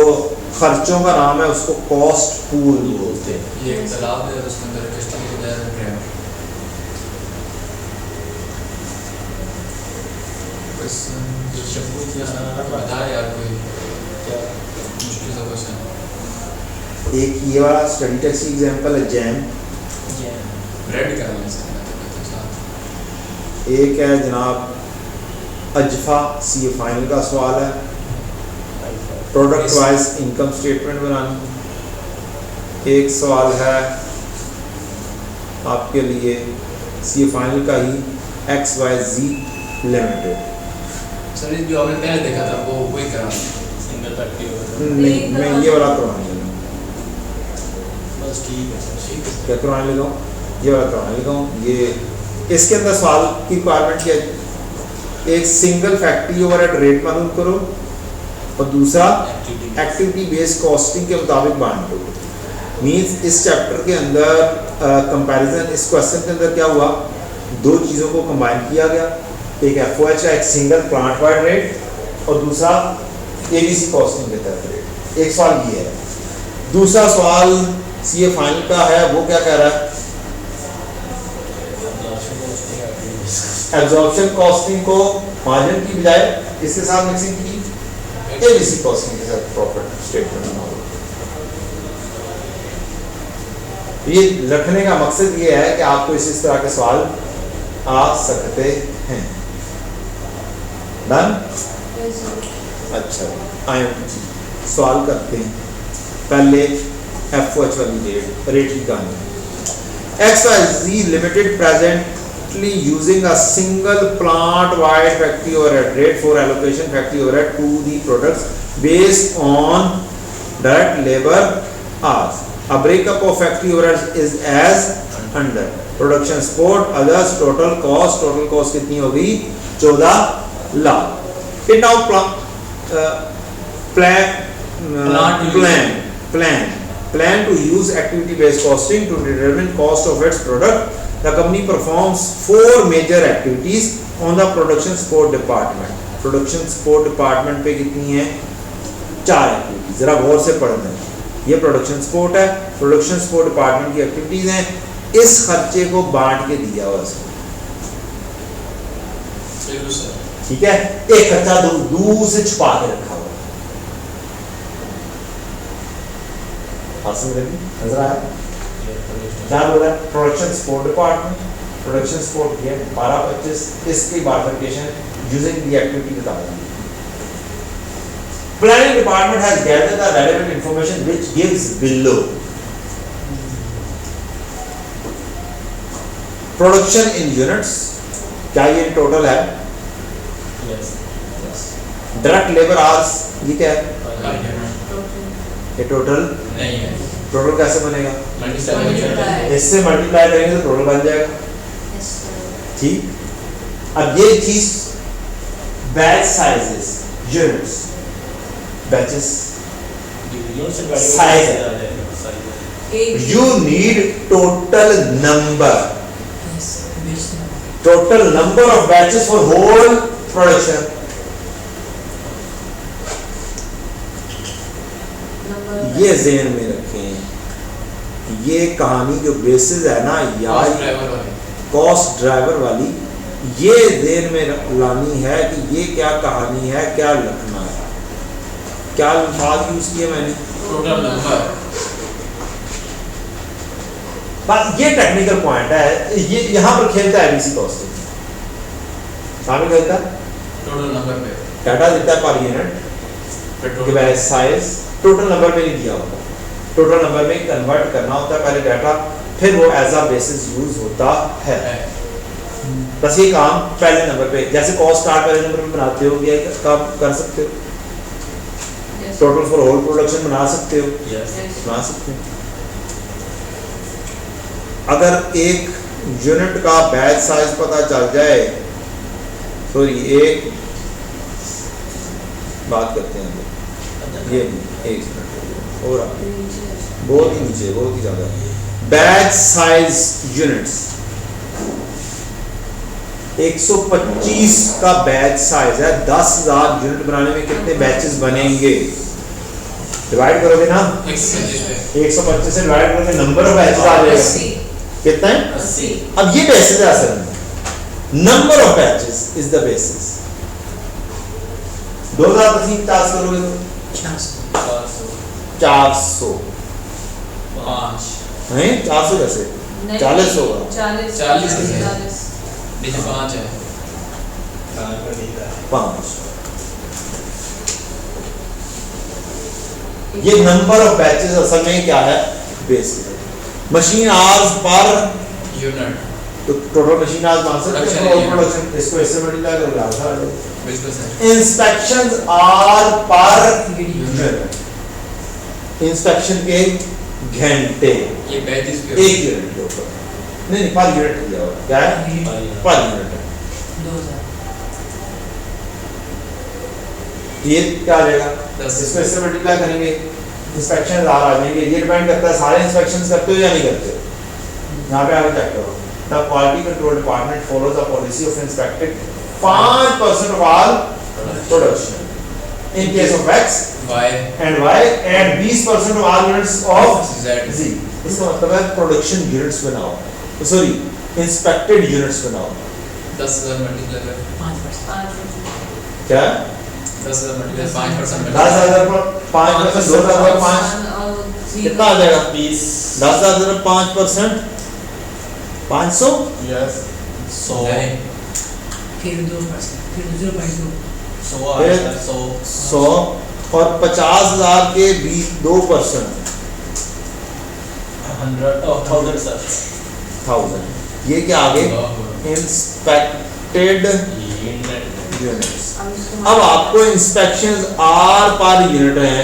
खर्चों का नाम है उसको कॉस्ट पूल बोलते हैं। ये एक तालाब है और उसके अंदर कश्ती के बजाय ड्राइवर। बता यार कोई क्या मुश्किल सा क्वेश्चन। एक ये वाला स्टडी टेक्स्ट की एग्जांपल है जैम, ब्रेड का है इसका, एक है जनाब अजफा, सी फाइनल का सवाल है, प्रोडक्ट वाइज इनकम स्टेटमेंट बनानी। एक सवाल है आपके लिए सी फाइनल का ही XYZ लिमिटेड। सर ये जो आपने पहले देखा था वो वही करा, सिंगल फैक्ट्री नहीं, मैं ये वाला करवाने लगा, बस ठीक है सर, ठीक है। क्या करवाने लगा हूँ, ये वाला करवाने लगा हूँ। ये इसके अंदर सवाल की रिक्वायरमेंट क्या है, एक सिंगल फैक्ट्री ओवरहेड रेट मालूम करो और दूसरा एक्टिविटी बेस्ड कॉस्टिंग के मुताबिक बांटो। मींस इस चैप्टर के अंदर कंपैरिजन, इस क्वेश्चन के अंदर क्या हुआ, दो चीज़ों को कंबाइन किया गया, एक FOH का एक सिंगल प्लांट वाइड रेट और दूसरा ABC कॉस्टिंग के तहत रेट। एक सवाल ये है, दूसरा सवाल CA फाइनल का है, वो क्या कह रहा है, एब्जॉर्प्शन कॉस्टिंग को मार्जिन की बजाय इसके साथ मिक्सिंग की, एबीसी कॉस्टिंग के साथ प्रॉफिट स्टेटमेंट बना लो। ये रखने का मकसद ये है कि आपको इस तरह के सवाल आ सकते हैं। डन? अच्छा, आए सवाल करते हैं। पहले एफओएच वाली रेट की कहानी। XYZ Limited presently using a single plant-wide factory overhead rate for allocation factory overhead to the products based on direct labor hours. A breakup of factory overhead is as under. Production support others total cost कितनी होगी? 14 lakh. It now plan to use activity based costing to determine cost of its product. The company performs 4 major activities on the production support department. Production support department पे कितनी है? 4 activities. जरा गौर से पढ़ना है। ये प्रोडक्शन सपोर्ट है, प्रोडक्शन सपोर्ट डिपार्टमेंट की एक्टिविटीज हैं। इस खर्चे को बांट के दिया हुआ है, ठीक है। एक खर्चा दूर से छुपा के रखा हुआ नजर आया? क्या बोल रहा है? Production support department, production support किया 12-25, इसकी बाइफरकेशन यूजिंग द एक्टिविटी बता दी। Planning department has gathered the relevant information which gives below. Production in units, क्या ये टोटल है? Yes. Direct labor hours ये क्या है? ये टोटल नहीं है। टोटल कैसे बनेगा? मल्टीप्लाई इससे मल्टीप्लाई करेंगे तो टोटल बन जाएगा, ठीक। अब ये चीज batch sizes, units, batches size है। You need total number of batches for whole production. ये ज़हन में रखें। ये कहानी जो बेसिस है ना यार, कॉस्ट ड्राइवर वाली, ये ज़हन में लानी है कि ये क्या कहानी है, क्या लिखना है, क्या अल्फाज यूज किए मैंने? Total number. बस ये टेक्निकल पॉइंट है। ये यहाँ पर खेलता है एबीसी कॉस्टिंग, कहाँ पे खेलता है? टोटल नंबर पे डाटा देता है per unit, petrol size, total number में नहीं दिया होता। टोटल नंबर में कन्वर्ट करना होता है पहले डाटा, फिर वो एज अ बेसिस यूज होता है। बस ये काम पहले नंबर पे, जैसे कॉस्ट स्टार्ट पहले नंबर पे बनाते हो, ये काम कर सकते हो। टोटल फॉर होल प्रोडक्शन बना सकते हो, बना सकते हो। अगर एक यूनिट का बैच साइज पता चल जाए, सॉरी एक बात करते हैं ये एक मिनट और बहुत ही नीचे, बहुत ही ज्यादा। बैच साइज यूनिट्स 125 का बैच साइज है। 10,000 यूनिट बनाने में कितने बैचेस बनेंगे? डिवाइड करोगे ना, 125 से डिवाइड करोगे, नंबर ऑफ बैचेस आ जाएगा कितना है? 80। अब ये बेसिस है असल में, number of batches is the basis. 2050 करोगे तो 400 है, 400 कैसे? 40 होगा, 40 नीचे 5 है, 5। ये नंबर ऑफ बैचेस असल में क्या है? Basis. Machine hours per unit, तो टोटल मशीन आवर्स मान सकते हैं प्रोडक्शन, इसको इससे मल्टीप्लाई करोगे आंसर आ जाएगा। बिल्कुल सही। Inspections hour per unit, inspection के घंटे ये 35 पे एक यूनिट के ऊपर, नहीं पर यूनिट दिया हुआ क्या है? पर यूनिट है। 2000 ये क्या आ जाएगा? 10। इसको इससे मल्टीप्लाई करेंगे, इंस्पेक्शन आ जाएंगे। ये डिपेंड करता है सारे इंस्पेक्शंस करते हो या नहीं करते हो। यहाँ पे आगे चेक करो, the quality control department follows a policy of inspecting 5% of all production in case of X Y and Y and 20% of all units of Z। इसका मतलब है प्रोडक्शन यूनिट्स बनाओ, सॉरी इंस्पेक्टेड यूनिट्स बनाओ। 10,000 multiply 5%. क्या 10,000 multiply 5% 10,000 पर 5%, 2,000 पर 5 कितना आ जाएगा? 20. 10,000 पर 5%, 500। Yes. 100. नहीं फिर 2%, फिर 0.2. 100 आएगा. 100. 100 और 50,000 के 2%, 100 or 1000 sir. 1000. ये क्या आगे? Inspected Unit. यूनिट्स। अब आपको इंस्पेक्शंस आर पर यूनिट हैं,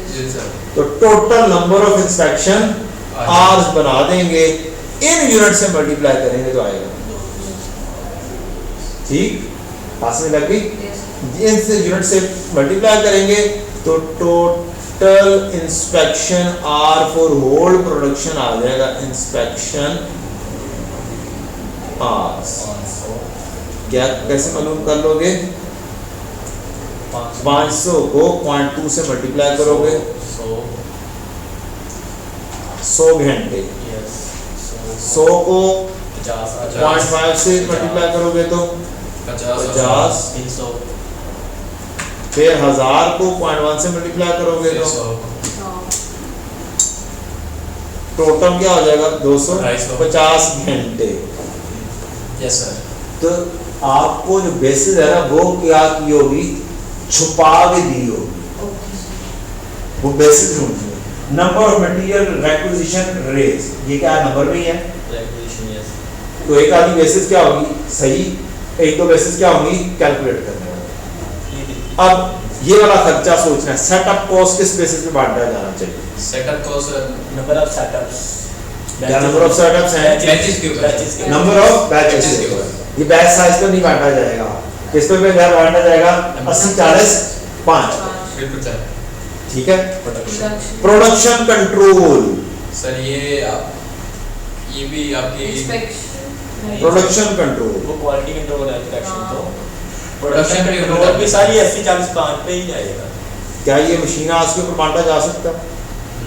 जी सर तो total number of inspection hours बना देंगे, इन यूनिट से मल्टीप्लाई करेंगे तो आएगा। ठीक, पास में लग गई। इन यूनिट से मल्टीप्लाई करेंगे तो total inspection hours for whole production आ जाएगा, इंस्पेक्शन आर्स। क्या कैसे मालूम कर लोगे? 500 को 0.2 से मल्टीप्लाई करोगे, 100 घंटे। Yes. 100 को 50. 0.5 से मल्टीप्लाई करोगे तो 50, 300. फिर 1000 को 0.1 से मल्टीप्लाई करोगे तो 100 टोटल क्या हो जाएगा? 250 घंटे। यस सर तो आपको जो बेसिस है ना वो क्या की होगी? छुपा के दी होगी, वो बेसिस ढूंढनी है। Number of material requisition rates, ये क्या नंबर में ही है, Requisition. Yes. तो एक आधी बेसिस क्या होगी सही, एक दो बेसिस क्या होंगी कैलकुलेट करने वाली। अब ये वाला खर्चा सोचना है, सेटअप कॉस्ट किस बेसिस पे बांटा जाना चाहिए? Setup cost Number of setups. क्या नंबर ऑफ सेटअप्स हैं? बैचेस के ऊपर Batches के नंबर ऑफ बैचेस Batches के के ऊपर। ये बैच साइज पे नहीं बांटा जाएगा, किस पे बांटा जाएगा? 80 40 5। बिल्कुल सर ठीक है। Production. प्रोडक्शन कंट्रोल, सर ये भी आपकी प्रोडक्शन कंट्रोल, वो क्वालिटी कंट्रोल है inspection तो. प्रोडक्शन कंट्रोल भी सारी 80 40 5 पे ही जाएगा. क्या ये मशीन आवर्स के ऊपर बांटा जा सकता है?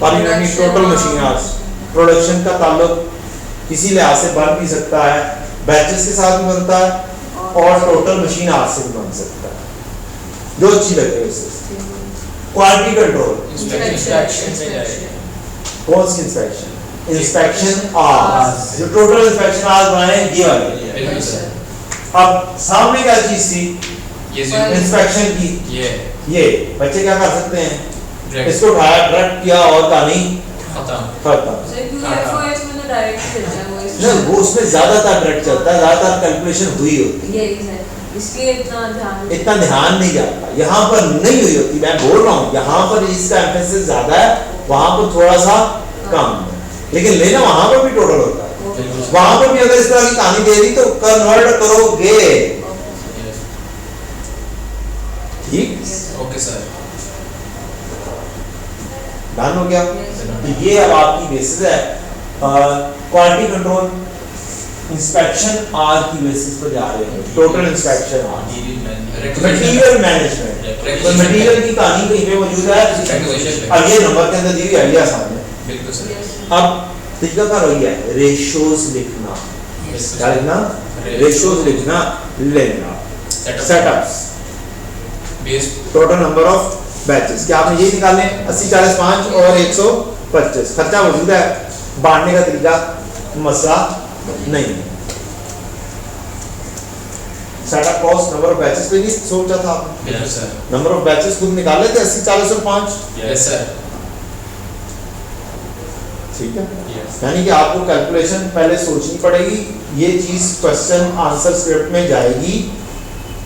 Per unit total machine hours. Production का ताल्लुक किसी लिहाज से बन भी सकता है, बैचेस के साथ भी बनता है और टोटल मशीन आवर्स से भी बन सकता है, जो अच्छी लगे उससे। क्वालिटी कंट्रोल, Inspection से जाएगा. कौन सी इंस्पेक्शन? इंस्पेक्शन आवर्स, जो टोटल इंस्पेक्शन आवर्स बनाए ये वाले। बिल्कुल सर अब सामने क्या चीज थी ये इंस्पेक्शन की? ये बच्चे क्या कर सकते हैं? Direct. इसको उठाया, डायरेक्ट किया और कहानी खत्म खत्म। नहीं, वो उसमें ज्यादातर डायरेक्ट चलता है, ज्यादातर कैलकुलेशन हुई होती है, इसलिए इतना ध्यान नहीं जाता। यहाँ पर नहीं हुई होती, मैं बोल रहा हूँ यहाँ पर इसका एम्फेसिस ज्यादा है, वहाँ पर थोड़ा सा कम है, लेकिन लेना वहाँ पर भी टोटल होता है। वहाँ पर भी अगर इस तरह की कहानी दे दी तो कन्वर्ट करोगे। ठीक, ओके सर डन हो गया। तो ये अब आपकी बेसिस है, क्वालिटी कंट्रोल इंस्पेक्शन आर की बेसिस पर जा रहे हैं, total inspection hour. Material management, तो मटेरियल की कहानी कहीं पे मौजूद है, अब ये नंबर के अंदर दी हुई आइडिया सामने। बिल्कुल सर अब तरीका का वही है, रेशियोज लिखना। क्या लिखना? रेशियोज लिखना, लेना। Setups, base total number of batches, क्या आपने ये निकालने 80 40 5 और 125। खर्चा मौजूद है, बांटने का तरीका मसला नहीं है। Setup cost number of batches पे नहीं सोचा था आपने? बिल्कुल सर नंबर ऑफ बैचेस खुद निकाले थे 80 40 और 5। यस सर ठीक है, यानी कि आपको कैलकुलेशन पहले सोचनी पड़ेगी, ये चीज क्वेश्चन आंसर स्क्रिप्ट में जाएगी,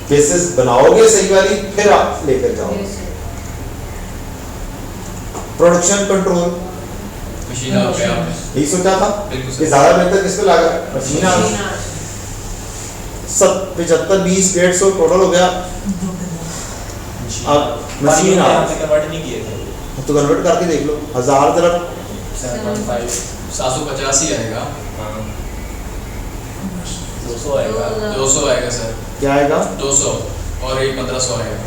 बेसिस बनाओगे सही वाली, फिर आप लेकर जाओगे। प्रोडक्शन कंट्रोल मशीन आ गया आपने यही सोचा था, बिल्कुल ये सर ज्यादा बेहतर किस पे लगा? मशीन आ 75 20 150 टोटल हो गया। अब मशीन आ कन्वर्ट नहीं किए थे. तो कन्वर्ट करके देख लो, 1000 तरफ 7.5. 750 ही आएगा, 200 आएगा. 200 आएगा सर, क्या आएगा? 200 और एक 1500 आएगा।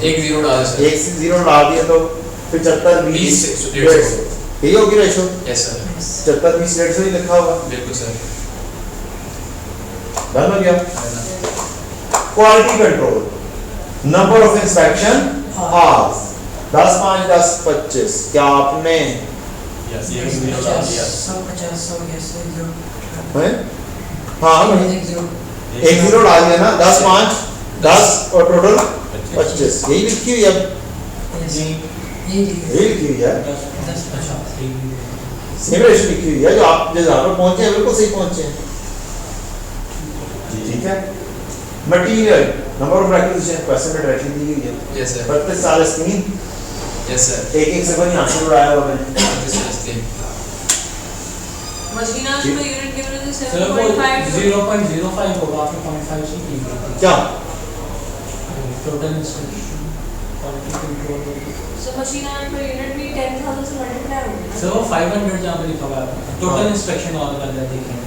एक जीरो डाल सर, एक से 0 डाल दिया तो 75 20 150 यही होगी रेशो। यस सर 75 20 150 ही लिखा होगा। बिल्कुल सर डन हो गया। Quality control, number of inspection hours 10, 5, 10, 25। क्या आपने Yes, yes, we have done, yes. 150 yes, है? हाँ भाई, 10 एक जीरो डाल दिया ना, 10, 5, 10 और टोटल 25। यही लिखी हुई है, yes, यही लिखी हुई है, 10 50 सेम रेशियो लिखी हुई है। जो आप जिस जहाँ पर पहुंचे हैं बिल्कुल सही पहुंचे हैं, ठीक है। Material, number of requisition percent directly दी हुई है। यस सर, 32, 40, 3 यस सर, एक से बनी आंसर उड़ाया हुआ मैंने। Machinash में unit given is Sir, वो 7.5 0.05 होगा, आपने 0.5 से की थी। क्या Total inspection, quality control। So machinash में unit भी 10,000 से multiply होगा। Sir, वो 500 जहाँ पे लिखा हुआ है आपने। Total inspection all का अंदर देखेंगे।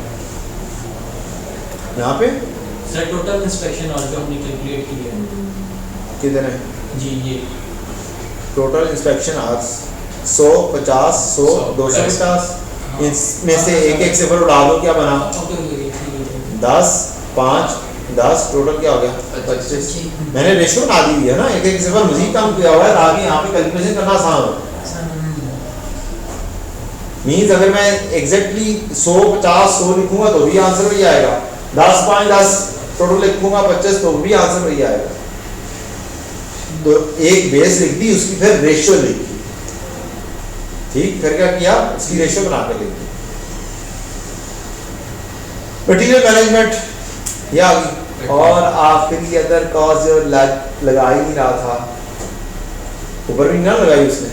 यहाँ पे Sir, total inspection all जो हमने calculate की है। किधर है? जी ये। Total inspection hours 100, 50, 100, 250। इसमें से एक से पर उड़ा दो, क्या बना? 10, 5, 10, टोटल क्या हो गया? 25। मैंने रेशियो बना दी है ना, एक से पर मजीद काम किया हुआ है, आगे यहाँ पे कैलकुलेशन करना आसान हो। मीन्स अगर मैं एग्जैक्टली 100, 50, 100 लिखूंगा तो भी आंसर वही आएगा, 10, 5, 10 टोटल लिखूंगा 25 तो भी आंसर वही आएगा। तो एक बेस लिख दी, उसकी फिर रेशियो लिख दी, ठीक। फिर क्या किया, उसकी रेशियो बना कर लिख दी। मटीरियल मैनेजमेंट ये आ गई। और आखिरी अदर कॉज लगा ही नहीं रहा था, ऊपर भी ना लगाई उसने,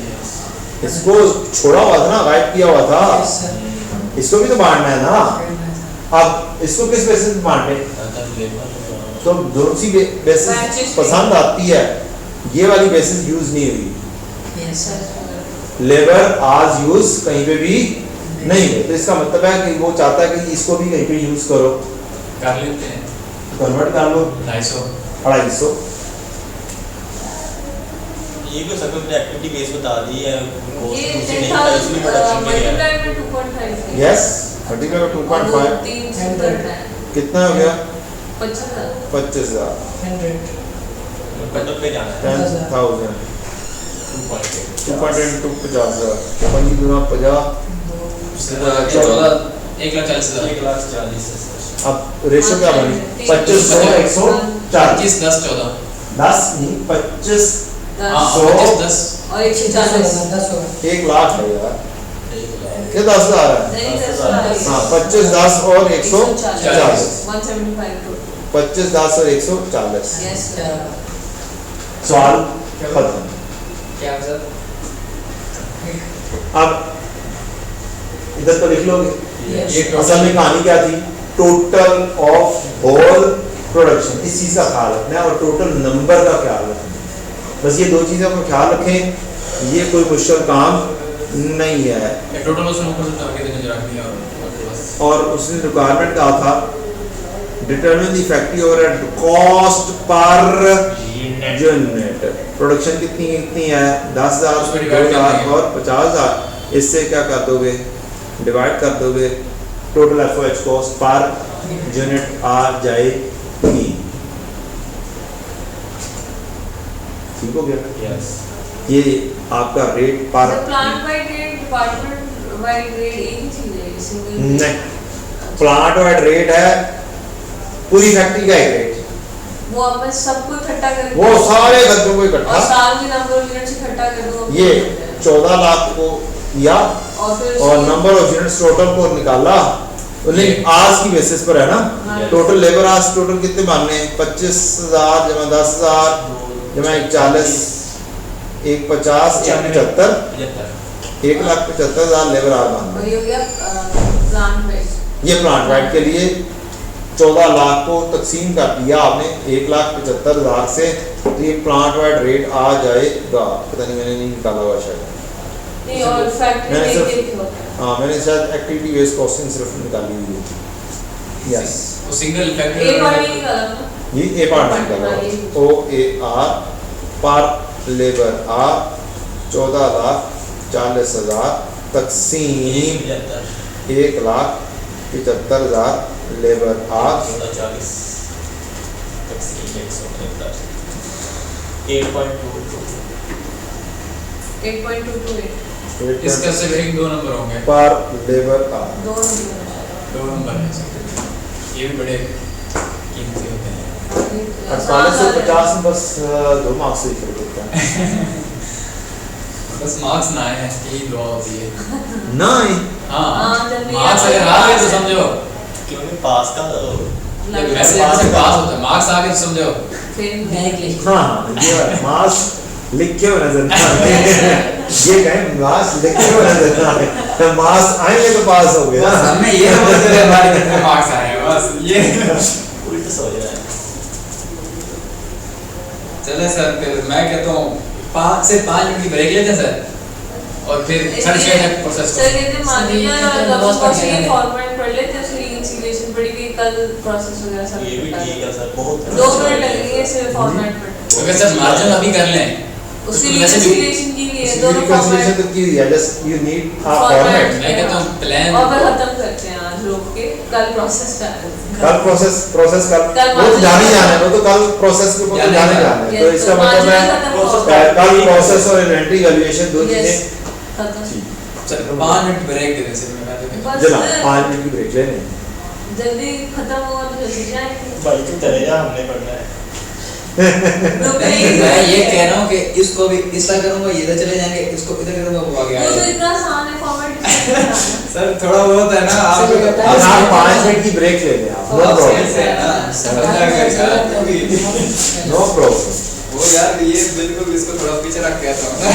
इसको छोड़ा हुआ था ना, गाइड किया हुआ था, इसको भी तो बांटना है ना। अब इसको किस बेसिस पे बांटे? तो दोनों सी बेसिस पसंद आती है, ये वाली बेसिस यूज नहीं हुई। yes sir लेबर आज यूज कहीं पे भी नहीं है, तो इसका मतलब है कि वो चाहता है कि इसको भी कहीं पे यूज करो, कर लेते हैं, कन्वर्ट कर लो 250। 250। ये भी सब अपने एक्टिविटी बेस बता दी है, ये दूसरी नहीं है, इसमें 10,000 प्रोडक्शन के लिए multiply में 2.5 यस, मल्टीप्लाई का 2.5 3 से करना है कितना हो गया? 25,000 25,000, 100 बटन पे जाना है। 10,000, 2.8 into 50,000, 5 गुना 50, 1,40,000। 1,40,000। अब रेशियो क्या बनी? 25, 100, 140, 25, 10, 14। 10 नहीं 25, हाँ, 100 25, 10। और 140 10 होगा 1 लाख है यार, ये 10,000 है। नहीं 10,000 हाँ 25, 10 और 140, 175 total 25, 10 और 140। yes sir सवाल खत्म। क्या सर? अब इधर तो लिख लोगे, ये असल में कहानी क्या थी? टोटल ऑफ होल प्रोडक्शन, इस चीज का ख्याल रखना है और टोटल नंबर का ख्याल रखना है। बस ये दो चीजों का ख्याल रखें, ये कोई मुश्किल काम नहीं है। टोटल उसने ऊपर से टारगेट देने जरा दिया और बस। और उसने रिक्वायरमेंट कहा था determine the effective overhead cost per unit. Production कितनी है? 10,000, उसमें divide 2,000 करनी है। और 50,000। इससे क्या कर दोगे? डिवाइड कर दोगे, total FOH cost per unit आ जाएगी। ठीक हो गया? यस। ये आपका rate per plant wide rate department wide rate एक ही चीज है, सिंगल नहीं, प्लांट वाइड रेट है पूरी फैक्ट्री का एक रेट, वो अब मैं सबको इकट्ठा कर वो सारे गद्दों को और इकट्ठा। साल के नंबर ऑफ यूनिट्स इकट्ठा कर दो ये 14 लाख को किया और फिर और नंबर ऑफ यूनिट्स टोटल को निकाला, लेकिन आज की बेसिस पर है ना। हाँ। टोटल लेबर आज टोटल कितने मानने हैं? 25,000 जमा 10,000 जमा 40, 150, 75, 1,75,000 लेबर आज मानना। और ये हो गया प्लांट वाइड। ये प्लांट वाइड के लिए 14 लाख को तकसीम कर दिया आपने 1,75,000 से, तो ये प्लांट वाइड रेट आ जाएगा। पता नहीं मैंने नहीं निकाला हुआ शायद, नहीं और फैक्ट्री मैंने में सिर्फ- एक होता है। हाँ मैंने शायद एक्टिविटी बेस्ड कॉस्टिंग सिर्फ निकाली हुई है। यस, वो सिंगल एक बार फैक्टर नहीं निकाला ना। ये ए पार्ट निकाला हुआ OAR पर लेबर आ 14,40,000 तकसीम 1,75,000 लेबर आवर्स 40 8.2 8.228 इसका से एक दो नंबर होंगे, पर लेबर आवर। दो नंबर दो नंबर है इसके। ये भी बड़े कीमती होते हैं। 4850 में बस 2 मार्क्स ही कर देता है। बस मार्क्स ना आए, यही दुआ होती है। नहीं हाँ, हाँ, जल्दी मार्क्स आ अगर जाए। आ गए तो समझो, क्योंकि पास का जब मैसेज से पास होता है, मार्क्स आ गए तो समझो। फिर डायरेक्टली हाँ ये मार्क्स लिखे हुए नजर ना आए। ये कहें मार्क्स लिखे हुए नजर ना आए, तो मार्क्स आएंगे तो पास हो गया। बस हमें ये बोलते रहे हमारे कितने मार्क्स आए हैं, बस ये। उल्टा सोच रहा है। चले सर, फिर मैं कहता हूँ 5 से 5 मिनट की ब्रेक लेते हैं सर, और फिर 6:30 तक प्रोसेस सर कहते हैं मानिया और बहुत बस बढ़िया ये है। फॉर्मेट पढ़ लेते हैं, उसकी इंसीलेशन पढ़ी गई, कल प्रोसेस वगैरह सब ये भी ठीक है सर, बहुत 2 मिनट लगेंगे सिर्फ फॉर्मेट पढ़ने। अगर सर मार्जिन अभी कर लें उसके तो लिए वैसे भी इंसीलेशन के लिए इसकी दोनों रिकंसिलिएशन फॉर्मेट तो की है, just you need a Format। Format. मैं कहता हूँ प्लान और फिर खत्म करते हैं आज रोक के, कल प्रोसेस स्टार्ट। कल प्रोसेस कल कल वो तो जाने ही जाना है, वो तो कल प्रोसेस के ऊपर तो जाने ही जाना है। तो इसका मतलब है कल प्रोसेस और इन्वेंटरी वैल्यूएशन दो चीजें। सर 5 मिनट ब्रेक दे दें सर, मैं कहता हूँ। चलो 5 मिनट की ब्रेक लेने। जल्दी खत्म होगा तो जल्दी जाएंगे। भाई तू चले जा, हमने पढ़ना है। नहीं, मैं ये कह रहा हूँ कि इसको भी इसका करूँगा, ये इधर चले जाएंगे, इसको इधर करूँगा, वो आगे वो तो आएगा। इतना आसान है फॉर्मेट। सर थोड़ा बहुत है ना, आप सर, बता अब आप 5 मिनट की ब्रेक ले लें आप, नो प्रॉब्लम, से है ना, समझ आएगा यार। No problem. वो यार ये बिल्कुल इसको थोड़ा पीछे रख के आता हूँ।